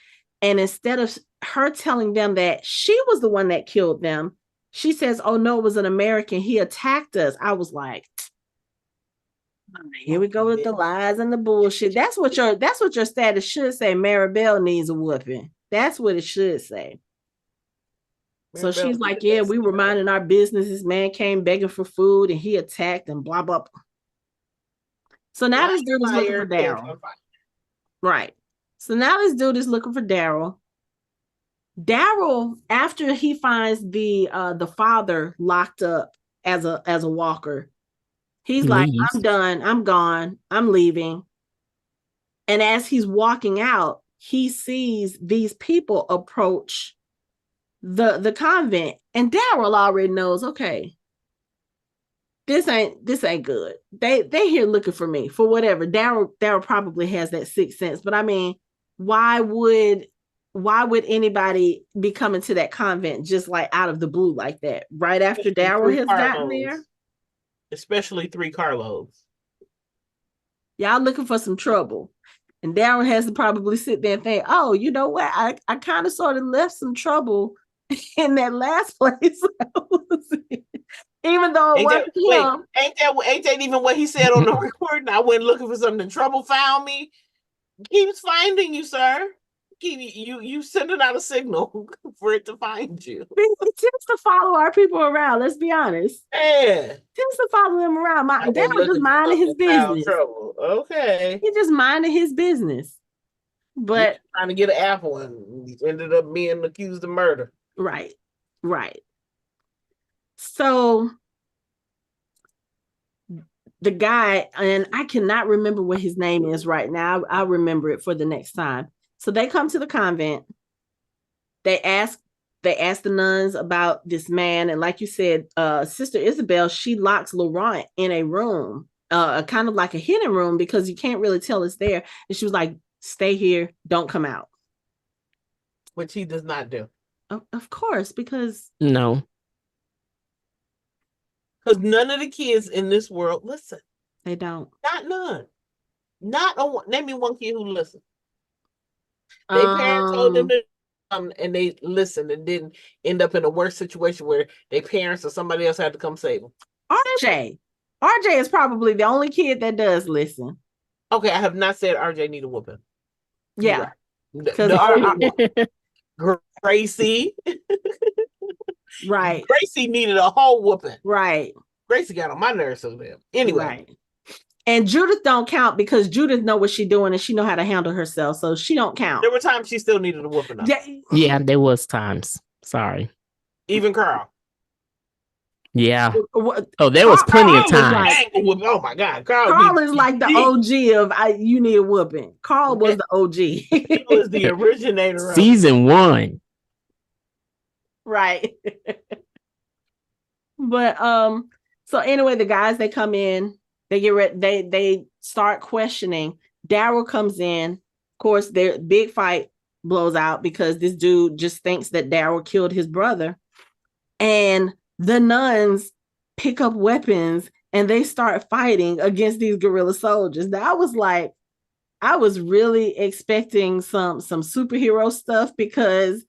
And instead of her telling them that she was the one that killed them, she says, oh, no, it was an American. He attacked us. I was like, here we go with the lies and the bullshit. That's what your status should say. Maribel needs a whooping. That's what it should say. So she's like, yeah, we were minding our business. This man came begging for food and he attacked and blah, blah, blah. So now this dude is looking for Daryl. Right. So now this dude is looking for Daryl. Daryl, after he finds the father locked up as a walker, he's like, I'm done. I'm gone. I'm leaving. And as he's walking out, he sees these people approach the convent. And Daryl already knows, okay, this ain't good. They here looking for me for whatever. Daryl probably has that sixth sense. But I mean, why would anybody be coming to that convent just like out of the blue like that? Right after Daryl has gotten there? Especially 3 carloads. Y'all looking for some trouble. And Daryl has to probably sit there and think, oh, you know what? I kind of sort of left some trouble in that last place I was in. Even though it wasn't him. Ain't that even what he said on the recording? I went looking for something. Trouble found me. Keeps finding you, sir. You sending out a signal for it to find you. It tends to follow our people around. Let's be honest. Yeah, tends to follow them around. Daryl just minding his business. Trouble. Okay, he just minding his business. But trying to get an apple and ended up being accused of murder. Right. So the guy, and I cannot remember what his name is right now. I'll remember it for the next time. So they come to the convent. They ask the nuns about this man. And like you said, Sister Isabel, she locks Laurent in a room, kind of like a hidden room because you can't really tell it's there. And she was like, stay here, don't come out. Which he does not do. Of course, because... No. Because none of the kids in this world listen. They don't. Not none. Name me one kid who listens. Their parents told them to and they listened and didn't end up in a worse situation where their parents or somebody else had to come save them. RJ is probably the only kid that does listen. Okay, I have not said RJ need a whooping. Yeah. Gracie. Right. Gracie needed a whole whooping. Right. Gracie got on my nerves so damn. Anyway. Right. And Judith don't count because Judith know what she's doing and she know how to handle herself. So she don't count. There were times she still needed a whooping. Yeah, there was times. Sorry. Even Carl. Yeah. Oh, there was plenty of times. Oh my God. Carl is like the OG of you need a whooping. Carl was the OG. He was the originator. Season 1. Right. But so anyway, the guys, they come in, they get ready, they start questioning. Daryl comes in. Of course, their big fight blows out because this dude just thinks that Daryl killed his brother. And the nuns pick up weapons and they start fighting against these guerrilla soldiers. Now I was really expecting some superhero stuff because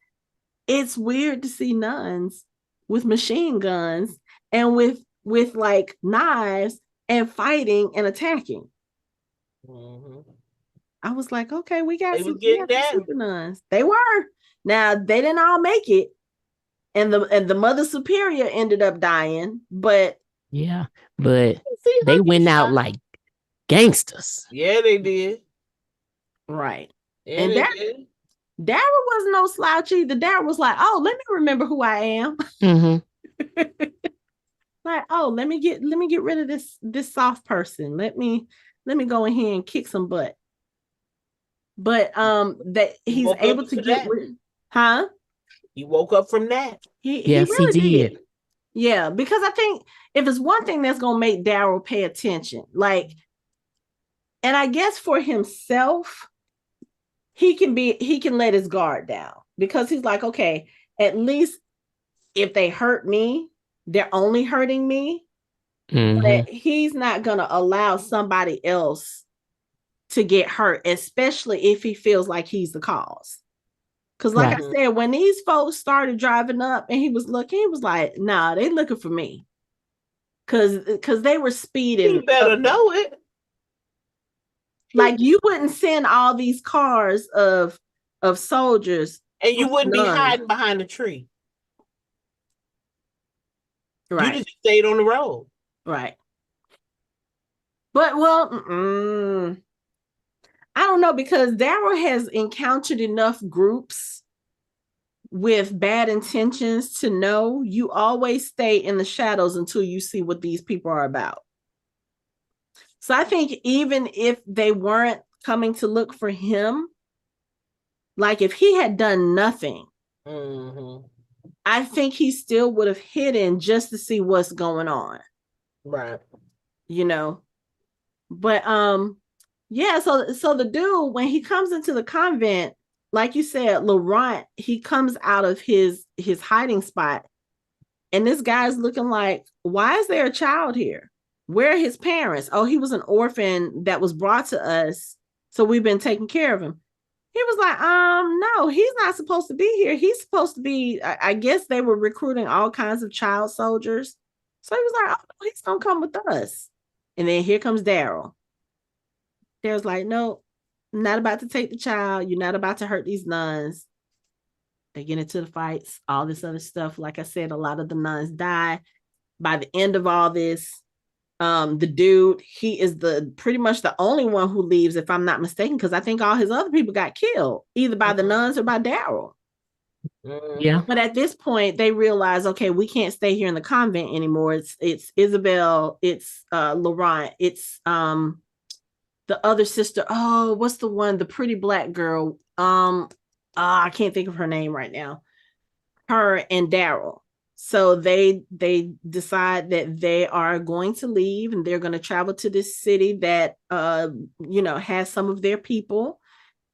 it's weird to see nuns with machine guns and with like knives and fighting and attacking. Mm-hmm. I was like, okay, we got some super nuns. They were. Now they didn't all make it. And the Mother Superior ended up dying, but yeah, but they went out like gangsters. Yeah, they did. Right. Yeah, and Daryl was no slouch either. Daryl was like, oh, let me remember who I am. Mm-hmm. Like, oh, let me get rid of this soft person. Let me go in here and kick some butt. But that he's able to get rid. Huh? He woke up from that. He really did. Yeah, because I think if it's one thing that's gonna make Daryl pay attention, like And I guess for himself, he can let his guard down because he's like, okay, at least if they hurt me, they're only hurting me. Mm-hmm. But he's not gonna allow somebody else to get hurt, especially if he feels like he's the cause. Because, like Right. I said, when these folks started driving up and he was looking, he was like, nah, they looking for me. Because they were speeding. He better know it. Like, you wouldn't send all these cars of soldiers. And you wouldn't be None. hiding behind a tree. Right. You just stayed on the road. Right. But, well, I don't know, because Daryl has encountered enough groups with bad intentions to know you always stay in the shadows until you see what these people are about. So I think even if they weren't coming to look for him, like if he had done nothing, I think he still would have hidden just to see what's going on. Right. You know. But yeah, so the dude, when he comes into the convent, like you said, Laurent, he comes out of his hiding spot, and this guy's looking like, why is there a child here? Where are his parents? Oh, he was an orphan that was brought to us, so we've been taking care of him. He was like, no, he's not supposed to be here. He's supposed to be, I guess they were recruiting all kinds of child soldiers. So he was like, oh, he's gonna come with us. And then here comes Daryl. Daryl's like, no, I'm not about to take the child. You're not about to hurt these nuns. They get into the fights, all this other stuff. Like I said, a lot of the nuns die. By the end of all this, the dude, he is pretty much the only one who leaves, if I'm not mistaken, because I think all his other people got killed, either by the nuns or by Daryl. Yeah. But at this point, they realize, okay, we can't stay here in the convent anymore. It's Isabel, it's Laurent, it's the other sister. Oh, what's the one? The pretty black girl. I can't think of her name right now. Her and Daryl. So they decide that they are going to leave and they're going to travel to this city that has some of their people,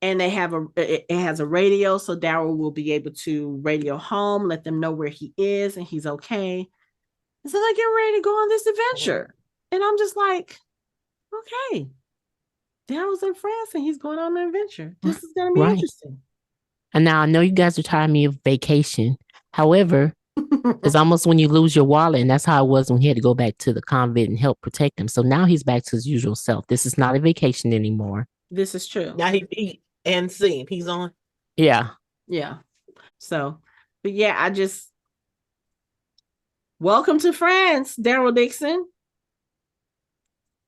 and it has a radio, so Daryl will be able to radio home, let them know where he is and he's okay. And so they get ready to go on this adventure. And I'm just like, okay, Daryl's in France and he's going on an adventure. This is going to be interesting. And now I know you guys are tired of me of vacation. However, it's almost when you lose your wallet, and that's how it was when he had to go back to the convent and help protect them. So now he's back to his usual self. This is not a vacation anymore. This is true. Now he and seen. He's on. Yeah. Yeah. So, but yeah, I just welcome to France, Daryl Dixon.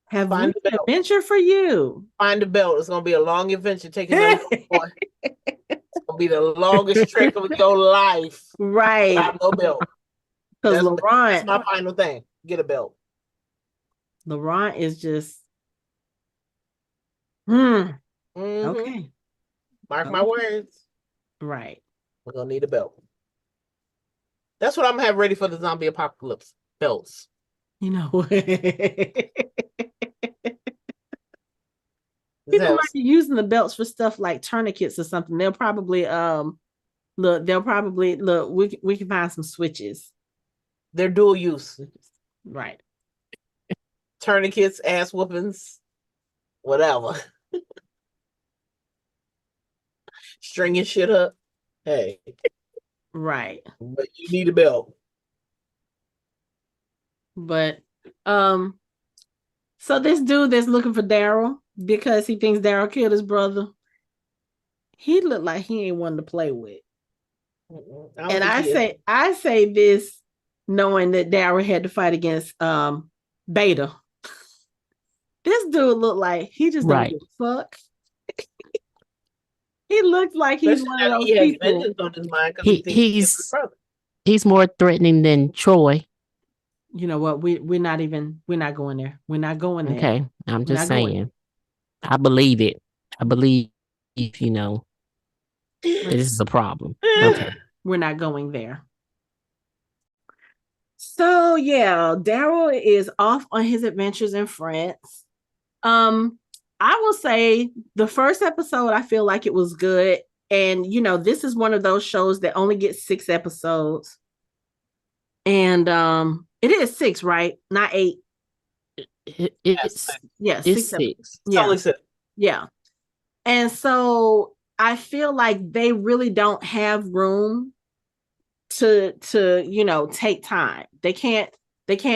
Have an adventure for you. Find the belt. It's gonna be a long adventure. Taking them. It's gonna be the longest trek of your life. Right. Without no belt. Because Laurent. That's my final thing. Get a belt. Laurent is just. Okay. Mark my words. Right. We're gonna need a belt. That's what I'm gonna have ready for the zombie apocalypse. Belts. You know what? People might be using the belts for stuff like tourniquets or something. They'll probably look. We can find some switches. They're dual use. Right. Tourniquets, ass whoopings, whatever. Stringing shit up. Hey. Right. But you need a belt. But so this dude that's looking for Daryl because he thinks Daryl killed his brother, he looked like he ain't one to play with. And I say this knowing that Daryl had to fight against Beta. This dude looked like he just don't give a fuck. He looked like he's one of those people. He's more threatening than Troy. You know what? We're not going there. We're not going there. Okay. I'm just saying. I believe it. I believe, this is a problem. Okay. We're not going there. So yeah, Daryl is off on his adventures in France. I will say the first episode, I feel like it was good. And, this is one of those shows that only gets 6 episodes. And it is 6, right? Not 8. It's Yeah, it's 6 six. It's Yeah. only 6. Yeah. And so I feel like they really don't have room to take time. They can't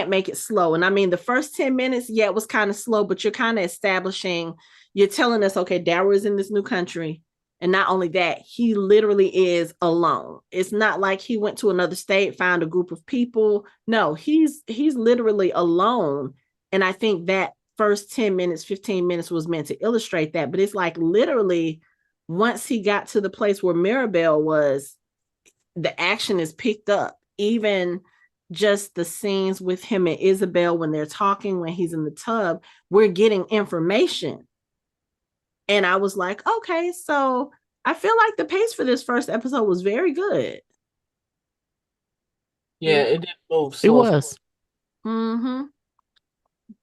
make it slow. And I mean, the first 10 minutes, yeah, it was kind of slow, but you're kind of establishing, you're telling us, okay, Daryl is in this new country. And not only that, he literally is alone. It's not like he went to another state, found a group of people. No, he's literally alone. And I think that first 10 minutes, 15 minutes was meant to illustrate that. But it's like literally once he got to the place where Mirabelle was, the action is picked up. Even just the scenes with him and Isabel when they're talking, when he's in the tub, we're getting information. And I was like, okay, so I feel like the pace for this first episode was very good. Yeah, it did move It slow. was. Mm-hmm.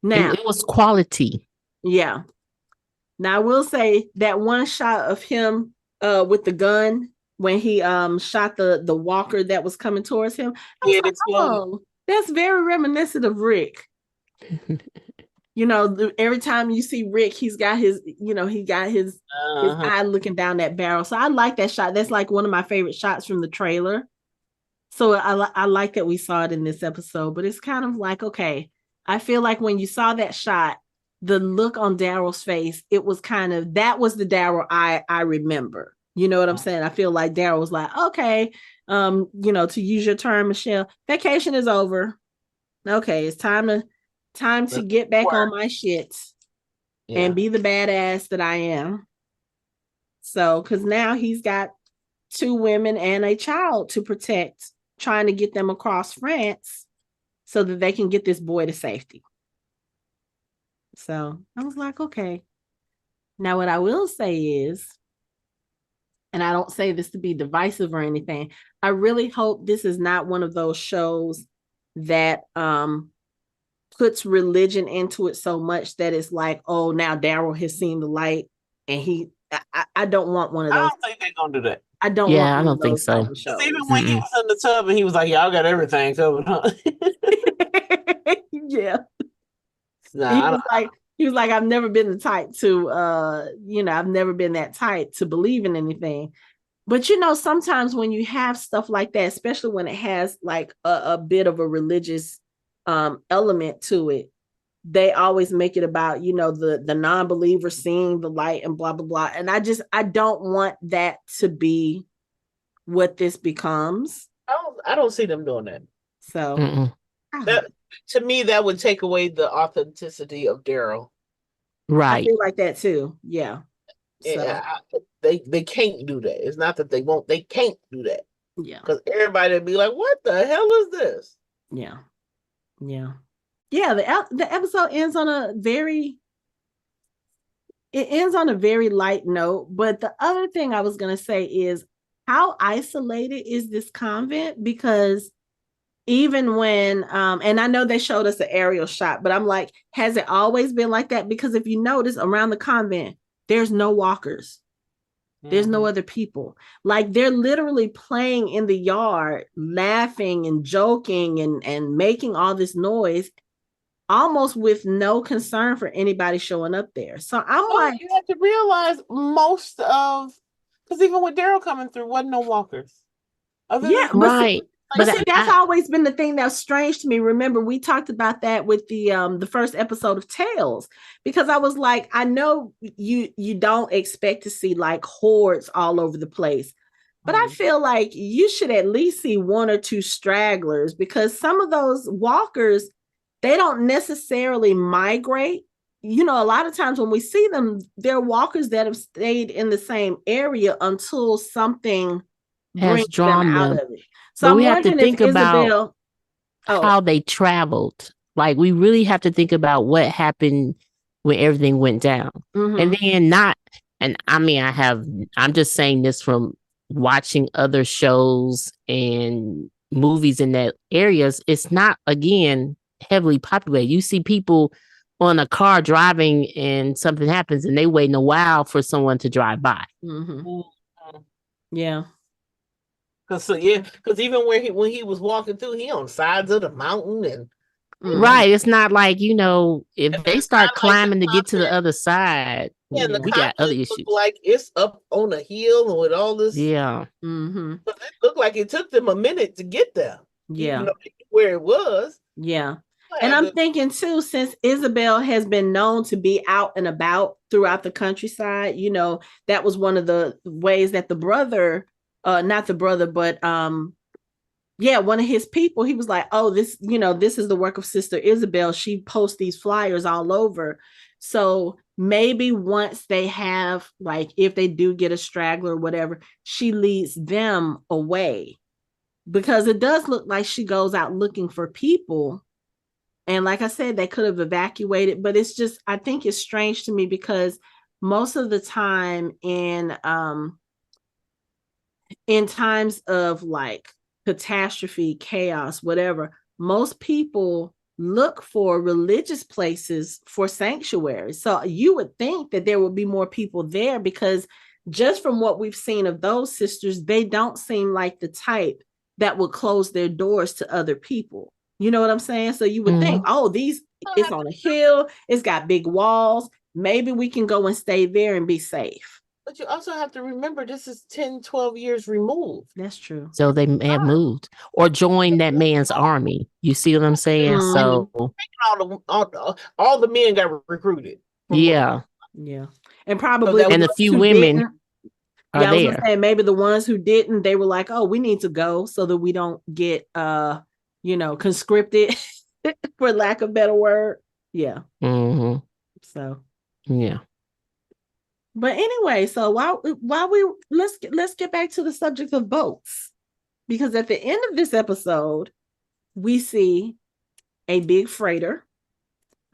Now, It was quality. yeah. Now I will say that one shot of him with the gun when he shot the walker that was coming towards him, I was like, oh, that's very reminiscent of Rick. Every time you see Rick, he's got his his eye looking down that barrel. So I like that shot. That's like one of my favorite shots from the trailer. So I like that we saw it in this episode, but it's kind of like, okay, I feel like when you saw that shot, the look on Daryl's face, it was kind of, that was the Daryl I remember. You know what I'm saying? I feel like Daryl was like, okay, to use your term, Michelle, vacation is over. Okay, it's time to get back on my shit and be the badass that I am. So, because now he's got 2 women and a child to protect, trying to get them across France so that they can get this boy to safety. So I was like, okay. Now, what I will say is, and I don't say this to be divisive or anything, I really hope this is not one of those shows that puts religion into it so much that it's like, oh, now Daryl has seen the light, and I don't want one of those. I don't think they're gonna do that. I don't want one of those type of shows. Even when he was in the tub and he was like, "Y'all got everything covered," huh? Yeah. Nah, he was like, I've never been the type to I've never been that type to believe in anything. But sometimes when you have stuff like that, especially when it has like a bit of a religious element to it, they always make it about, the non-believer seeing the light and blah, blah, blah. And I don't want that to be what this becomes. I don't see them doing that. So that, to me, that would take away the authenticity of Daryl. Right. I feel like that too. Yeah. So. They can't do that. It's not that they won't, they can't do that. Yeah. Because everybody would be like, what the hell is this? Yeah. Yeah. Yeah, the episode ends on a very light note. But the other thing I was gonna say is, how isolated is this convent? Because even when and I know they showed us an aerial shot, but I'm like, has it always been like that? Because if you notice around the convent, there's no walkers. There's no other people. Like, they're literally playing in the yard, laughing and joking and making all this noise, almost with no concern for anybody showing up there. So I'm like, you have to realize because even with Daryl coming through, wasn't no walkers. Right. But see, that's always been the thing that's strange to me. Remember, we talked about that with the first episode of Tales, because I was like, I know you don't expect to see like hordes all over the place, but I feel like you should at least see 1 or 2 stragglers, because some of those walkers, they don't necessarily migrate. A lot of times when we see them, they're walkers that have stayed in the same area until something brings them out of it. So we have to think about how they traveled. Like, we really have to think about what happened when everything went down. And then I'm just saying this from watching other shows and movies in that areas. It's not, again, heavily populated. You see people on a car driving and something happens and they waiting a while for someone to drive by. Mm-hmm. Yeah. Because even when he was walking through, he on sides of the mountain and Right. It's not like, if they it's start not like climbing to get to the content. other side, Yeah, the we got other content looked issues. like it's up on a hill with all this. Yeah. But it looked like it took them a minute to get there. Yeah. Even though they knew where it was. Yeah. And I'm thinking too, since Isabel has been known to be out and about throughout the countryside, that was one of the ways that the brother, not the brother, but one of his people, he was like, oh, this is the work of Sister Isabel. She posts these flyers all over. So maybe once they have, like, if they do get a straggler or whatever, she leads them away, because it does look like she goes out looking for people. And like I said, they could have evacuated, but it's just, I think it's strange to me because most of the time in times of like catastrophe, chaos, whatever, most people look for religious places for sanctuary. So you would think that there would be more people there, because just from what we've seen of those sisters, they don't seem like the type that would close their doors to other people. You know what I'm saying? So you would think, oh, it's on a hill, it's got big walls. Maybe we can go and stay there and be safe. But you also have to remember, this is 10, 12 years removed. That's true. So they may have moved or joined that man's army. You see what I'm saying? So all the men got recruited. Yeah. And probably and a few women are I was there. gonna say, maybe the ones who didn't, they were like, oh, we need to go so that we don't get conscripted for lack of better word. Yeah. Mm-hmm. So yeah. But anyway, so while we let's get back to the subject of boats, because at the end of this episode, we see a big freighter.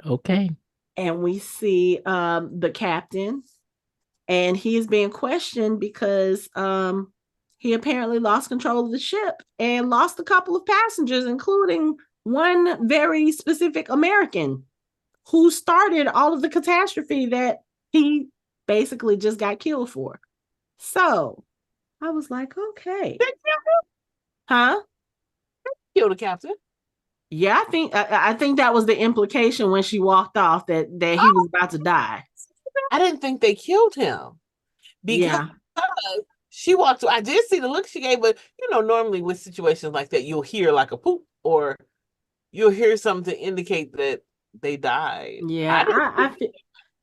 Okay. And we see the captain, and he is being questioned because he apparently lost control of the ship and lost a couple of passengers, including one very specific American who started all of the catastrophe that he basically just got killed for. So I was like, okay. Huh? Kill the captain. Yeah, I think that was the implication when she walked off, that he was about to die. I didn't think they killed him because she walked through. I did see the look she gave, but normally with situations like that, you'll hear like a poop or you'll hear something to indicate that they died. Yeah,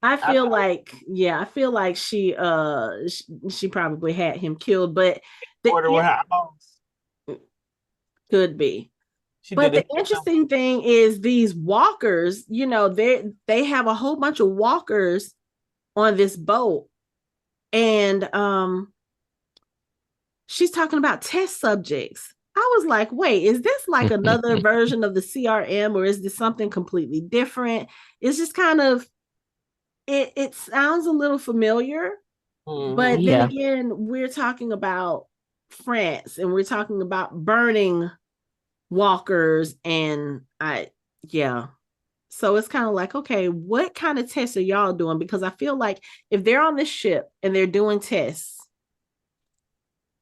I feel like she probably had him killed, but could be. But the interesting thing is these walkers, they have a whole bunch of walkers on this boat, and she's talking about test subjects. I was like, wait, is this like another version of the CRM, or is this something completely different? It's just kind of, it sounds a little familiar, but then again, we're talking about France and we're talking about burning walkers, and so it's kind of like, okay, what kind of tests are y'all doing? Because I feel like if they're on this ship and they're doing tests,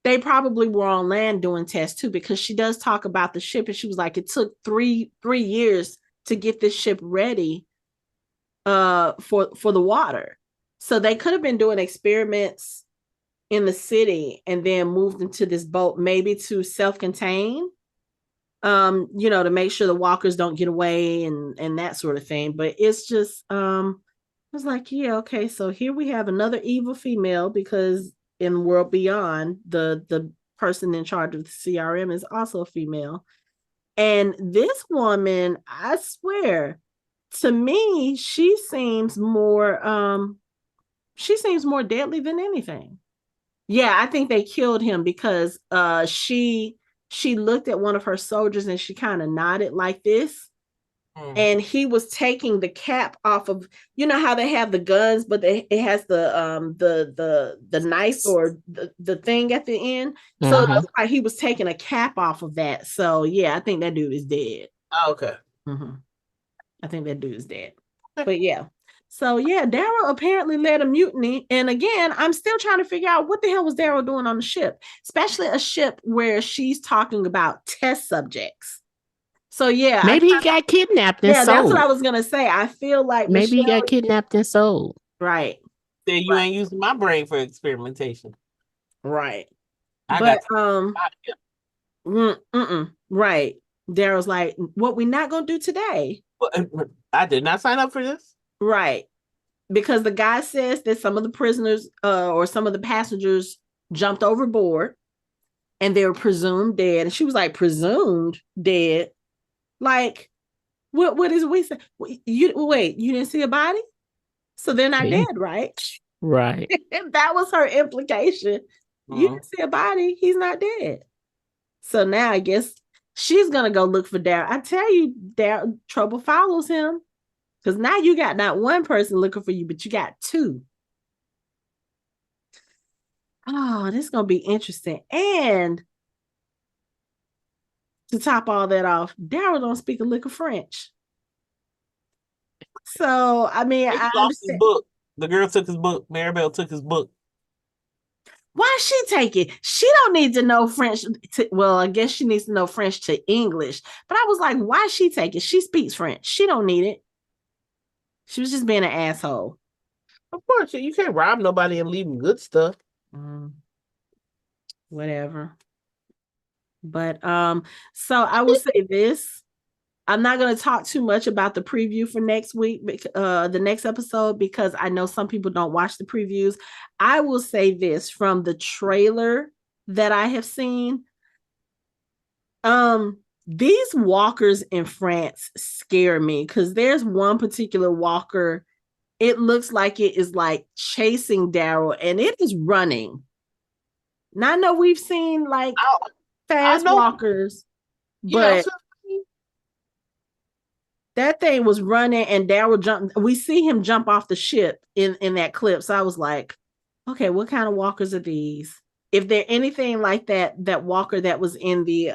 they probably were on land doing tests too, because she does talk about the ship, and she was like, it took three years to get this ship ready for the water. So they could have been doing experiments in the city and then moved into this boat, maybe to self-contain, to make sure the walkers don't get away and that sort of thing. But it's just I was like, yeah, okay, so here we have another evil female, because in World Beyond, the person in charge of the CRM is also a female. And this woman, I swear, to me, she seems more deadly than anything. Yeah, I think they killed him because she looked at one of her soldiers and she kind of nodded like this. And he was taking the cap off of, how they have the guns, but it has the knife or the thing at the end. So it looks like he was taking a cap off of that. So yeah, I think that dude is dead. Oh, okay. I think that dude is dead. But yeah. So yeah, Daryl apparently led a mutiny. And again, I'm still trying to figure out what the hell was Daryl doing on the ship, especially a ship where she's talking about test subjects. So yeah, Maybe he got kidnapped and that's what I sold. was gonna say. I feel like Maybe he Michelle, got kidnapped and sold. right, Then you ain't using my brain for experimentation. right. I But got right. Daryl's like, what we not gonna do today, I did not sign up for this. right? Because the guy says that some of the prisoners or some of the passengers jumped overboard and they were presumed dead. And she was like, presumed dead? Like, what is we say? You wait, you didn't see a body? So they're not dead, right? Right. That was her implication. You didn't see a body, he's not dead. So now I guess she's gonna go look for Daryl. I tell you, Daryl, trouble follows him. Because now you got not one person looking for you, but you got two. Oh, this is gonna be interesting. And to top all that off, Daryl don't speak a lick of French. So I mean, He I lost his understand. book. The girl took his book. Maribel took his book. Why she take it? She don't need to know French. Well, I guess she needs to know French to English. But I was like, why she take it? She speaks French. She don't need it. She was just being an asshole. Of course, you can't rob nobody and leave them good stuff. Whatever. But so I will say this. I'm not going to talk too much about the preview for next week, the next episode, because I know some people don't watch the previews. I will say this from the trailer that I have seen. These walkers in France scare me because there's one particular walker. It looks like it is like chasing Daryl and it is running. Now I know we've seen like fast walkers, but that thing was running and Daryl jumped. We see him jump off the ship in that clip. So I was like, okay, what kind of walkers are these? If they're anything like that walker that was in the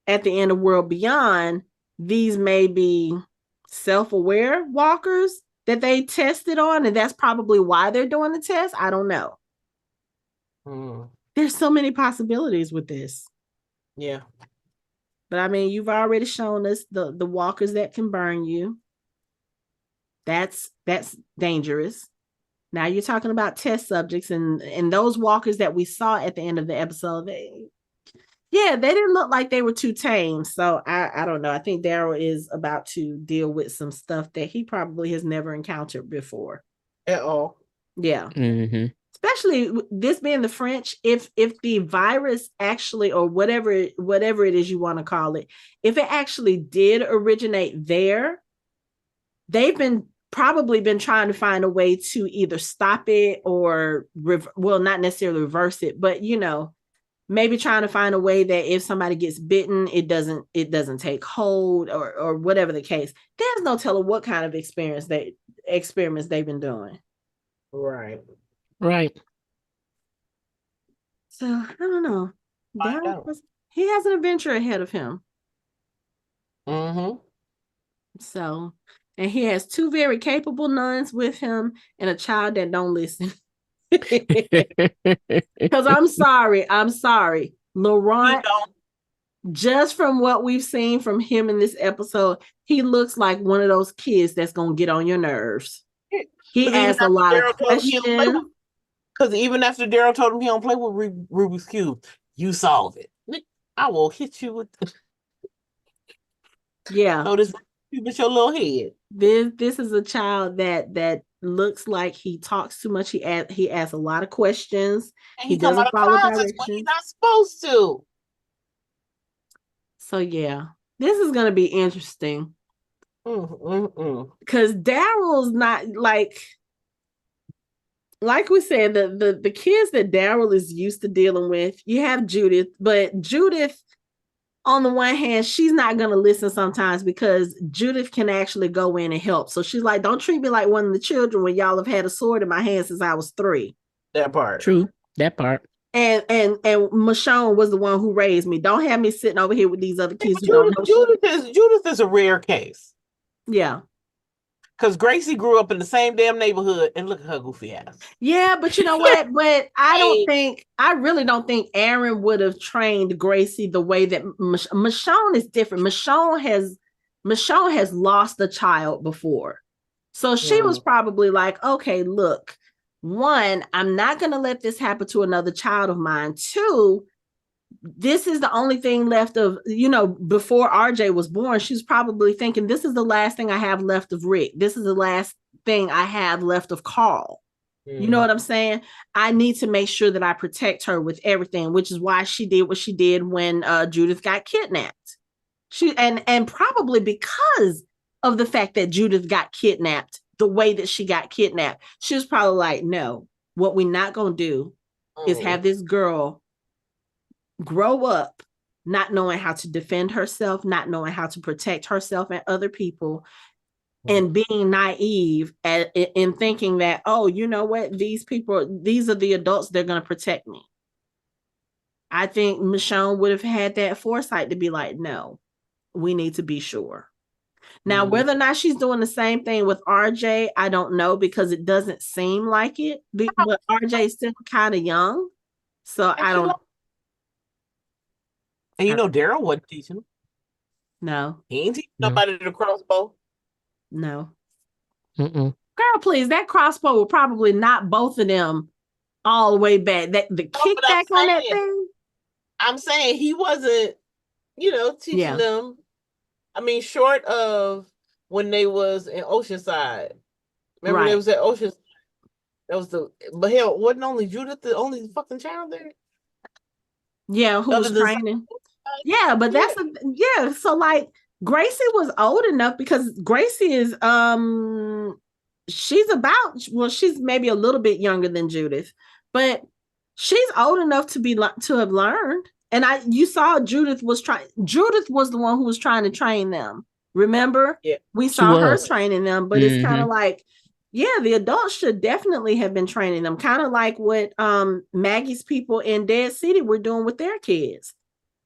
at the end of World Beyond, these may be self-aware walkers that they tested on, and that's probably why they're doing the test. I don't know. There's so many possibilities with this. Yeah. But I mean, you've already shown us the walkers that can burn you. That's dangerous. Now you're talking about test subjects and those walkers that we saw at the end of the episode. They didn't look like they were too tame. So I don't know. I think Daryl is about to deal with some stuff that he probably has never encountered before. At all. Yeah. Mm-hmm. Especially this being the French, if the virus actually, or whatever it is you want to call it, if it actually did originate there, they've probably been trying to find a way to either stop it or not necessarily reverse it, but maybe trying to find a way that if somebody gets bitten, it doesn't take hold or whatever the case. There's no telling what kind of experiments they've been doing. Right. So I don't know. He has an adventure ahead of him. Mm-hmm. So, and he has two very capable nuns with him and a child that don't listen. Because I'm sorry. Laurent, just from what we've seen from him in this episode, he looks like one of those kids that's going to get on your nerves. He asks a lot of questions. Because even after Daryl told him he don't play with Rubik's Cube, you solve it. I will hit you with Yeah. Oh, this with your little head. This is a child that looks like he talks too much. He asks a lot of questions. And he doesn't follow directions when he's not supposed to. So yeah, this is gonna be interesting. Because Daryl's not like we said, the kids that Daryl is used to dealing with. You have Judith, but Judith, on the one hand, she's not going to listen sometimes because Judith can actually go in and help. So she's like, don't treat me like one of the children when y'all have had a sword in my hand since I was 3. That part. True. That part. And Michonne was the one who raised me. Don't have me sitting over here with these other kids who don't know. Judith is a rare case. Yeah. Because Gracie grew up in the same damn neighborhood, and look at her goofy ass. Yeah, but you know what? But I really don't think Aaron would have trained Gracie the way that Michonne is different. Michonne has lost a child before. So she was probably like, okay, look, one, I'm not going to let this happen to another child of mine. Two, this is the only thing left of, before RJ was born, she's probably thinking, this is the last thing I have left of Rick. This is the last thing I have left of Carl. You know what I'm saying? I need to make sure that I protect her with everything, which is why she did what she did when Judith got kidnapped. And probably because of the fact that Judith got kidnapped, the way that she got kidnapped, she was probably like, no, what we're not going to do is have this girl grow up not knowing how to defend herself, not knowing how to protect herself and other people, and being naive in thinking that, oh, you know what, these are the adults, they're going to protect me. I think Michonne would have had that foresight to be like, no, we need to be sure. Now, whether or not she's doing the same thing with RJ, I don't know, because it doesn't seem like it. But RJ is still kind of young, so I don't know. And Daryl wasn't teaching him. No. He ain't teaching nobody the crossbow. No. Girl, please, that crossbow will probably knock both of them all the way back. The kickback on that thing. I'm saying he wasn't, teaching them. I mean, short of when they was in Oceanside. Remember they was at Oceanside? That was but hell, wasn't only Judith the only fucking child there? Yeah, who was training? Yeah, but that's so like Gracie was old enough, because Gracie is she's maybe a little bit younger than Judith, but she's old enough to have learned. And you saw Judith was the one who was trying to train them. Remember? Yeah. We saw her training them, but it's kind of like, yeah, the adults should definitely have been training them. Kind of like what Maggie's people in Dead City were doing with their kids.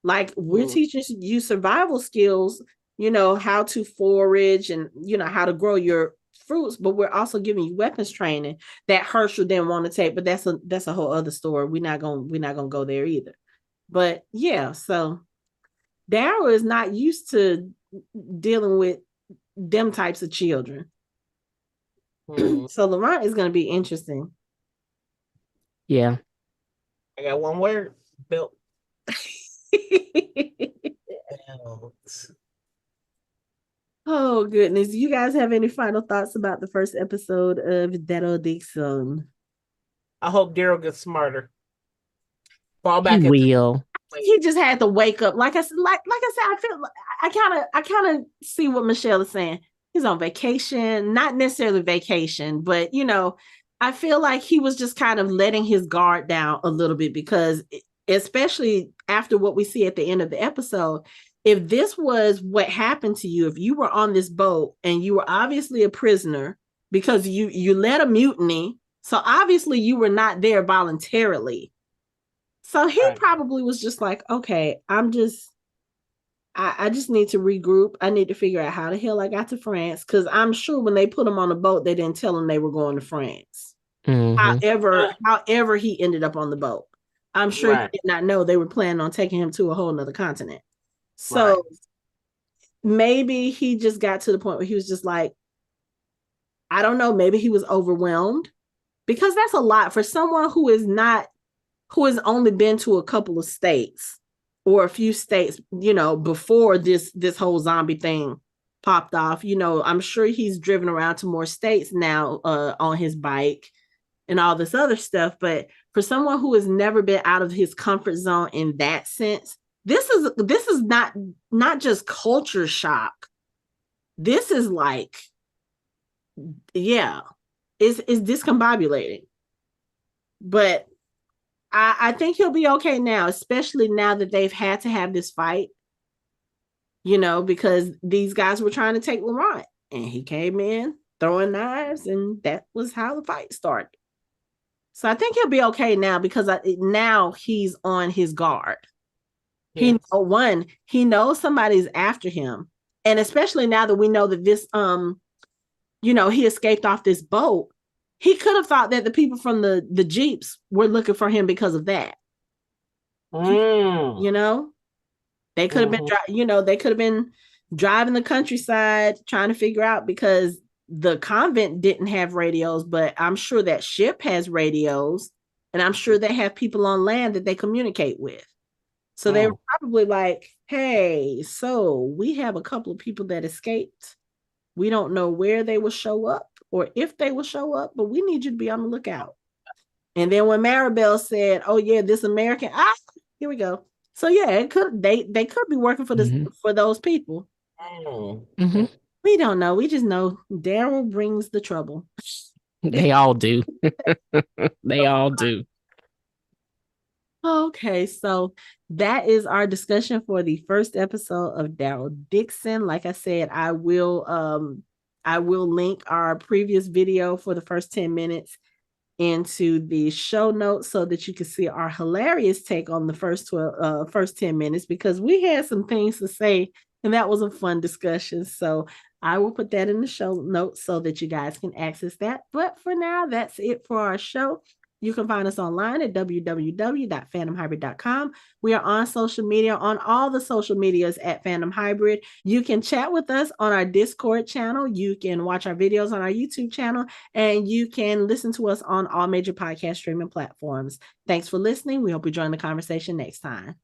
Like, we're teaching you survival skills, how to forage and, how to grow your fruits, but we're also giving you weapons training that Herschel didn't want to take. But that's a whole other story. We're not gonna go there either. But yeah, so Daryl is not used to dealing with them types of children. So Laurent is going to be interesting. Yeah. I got one word, Bill. Oh goodness. You guys have any final thoughts about the first episode of Daryl Dixon? I hope Daryl gets smarter. Fall back. He will. He just had to wake up. Like I said, I feel I kind of see what Michelle is saying. He's on vacation, not necessarily vacation, but I feel like he was just kind of letting his guard down a little bit, because especially after what we see at the end of the episode, if this was what happened to you, if you were on this boat and you were obviously a prisoner because you led a mutiny, so obviously you were not there voluntarily. So he probably was just like, okay, I just need to regroup. I need to figure out how the hell I got to France, because I'm sure when they put him on the boat, they didn't tell him they were going to France. However he ended up on the boat, I'm sure he did not know they were planning on taking him to a whole nother continent. So maybe he just got to the point where he was just like, I don't know, maybe he was overwhelmed, because that's a lot for someone who has only been to a couple of states or a few states, before this whole zombie thing popped off. I'm sure he's driven around to more states now on his bike and all this other stuff. But for someone who has never been out of his comfort zone in that sense, this is not just culture shock. This is like, it's discombobulating. But I think he'll be okay now, especially now that they've had to have this fight, because these guys were trying to take Laurent, and he came in throwing knives, and that was how the fight started. So I think he'll be okay now, because now he's on his guard. Yes. He knows somebody's after him. And especially now that we know that he escaped off this boat. He could have thought that the people from the Jeeps were looking for him because of that. Mm. You know, they could have been, they could have been driving the countryside trying to figure out, because the convent didn't have radios, but I'm sure that ship has radios, and I'm sure they have people on land that they communicate with. So they were probably like, hey, so we have a couple of people that escaped. We don't know where they will show up or if they will show up, but we need you to be on the lookout. And then when Maribel said, oh yeah, this American, here we go. So yeah, it could they could be working for this for those people. We don't know. We just know Daryl brings the trouble. They all do. They all do. Okay, so that is our discussion for the first episode of Daryl Dixon. Like I said, I will link our previous video for the first 10 minutes into the show notes so that you can see our hilarious take on the first 10 minutes, because we had some things to say and that was a fun discussion. So I will put that in the show notes so that you guys can access that. But for now, that's it for our show. You can find us online at www.fandomhybrid.com. We are on social media, on all the social medias at Fandom Hybrid. You can chat with us on our Discord channel. You can watch our videos on our YouTube channel, and you can listen to us on all major podcast streaming platforms. Thanks for listening. We hope you join the conversation next time.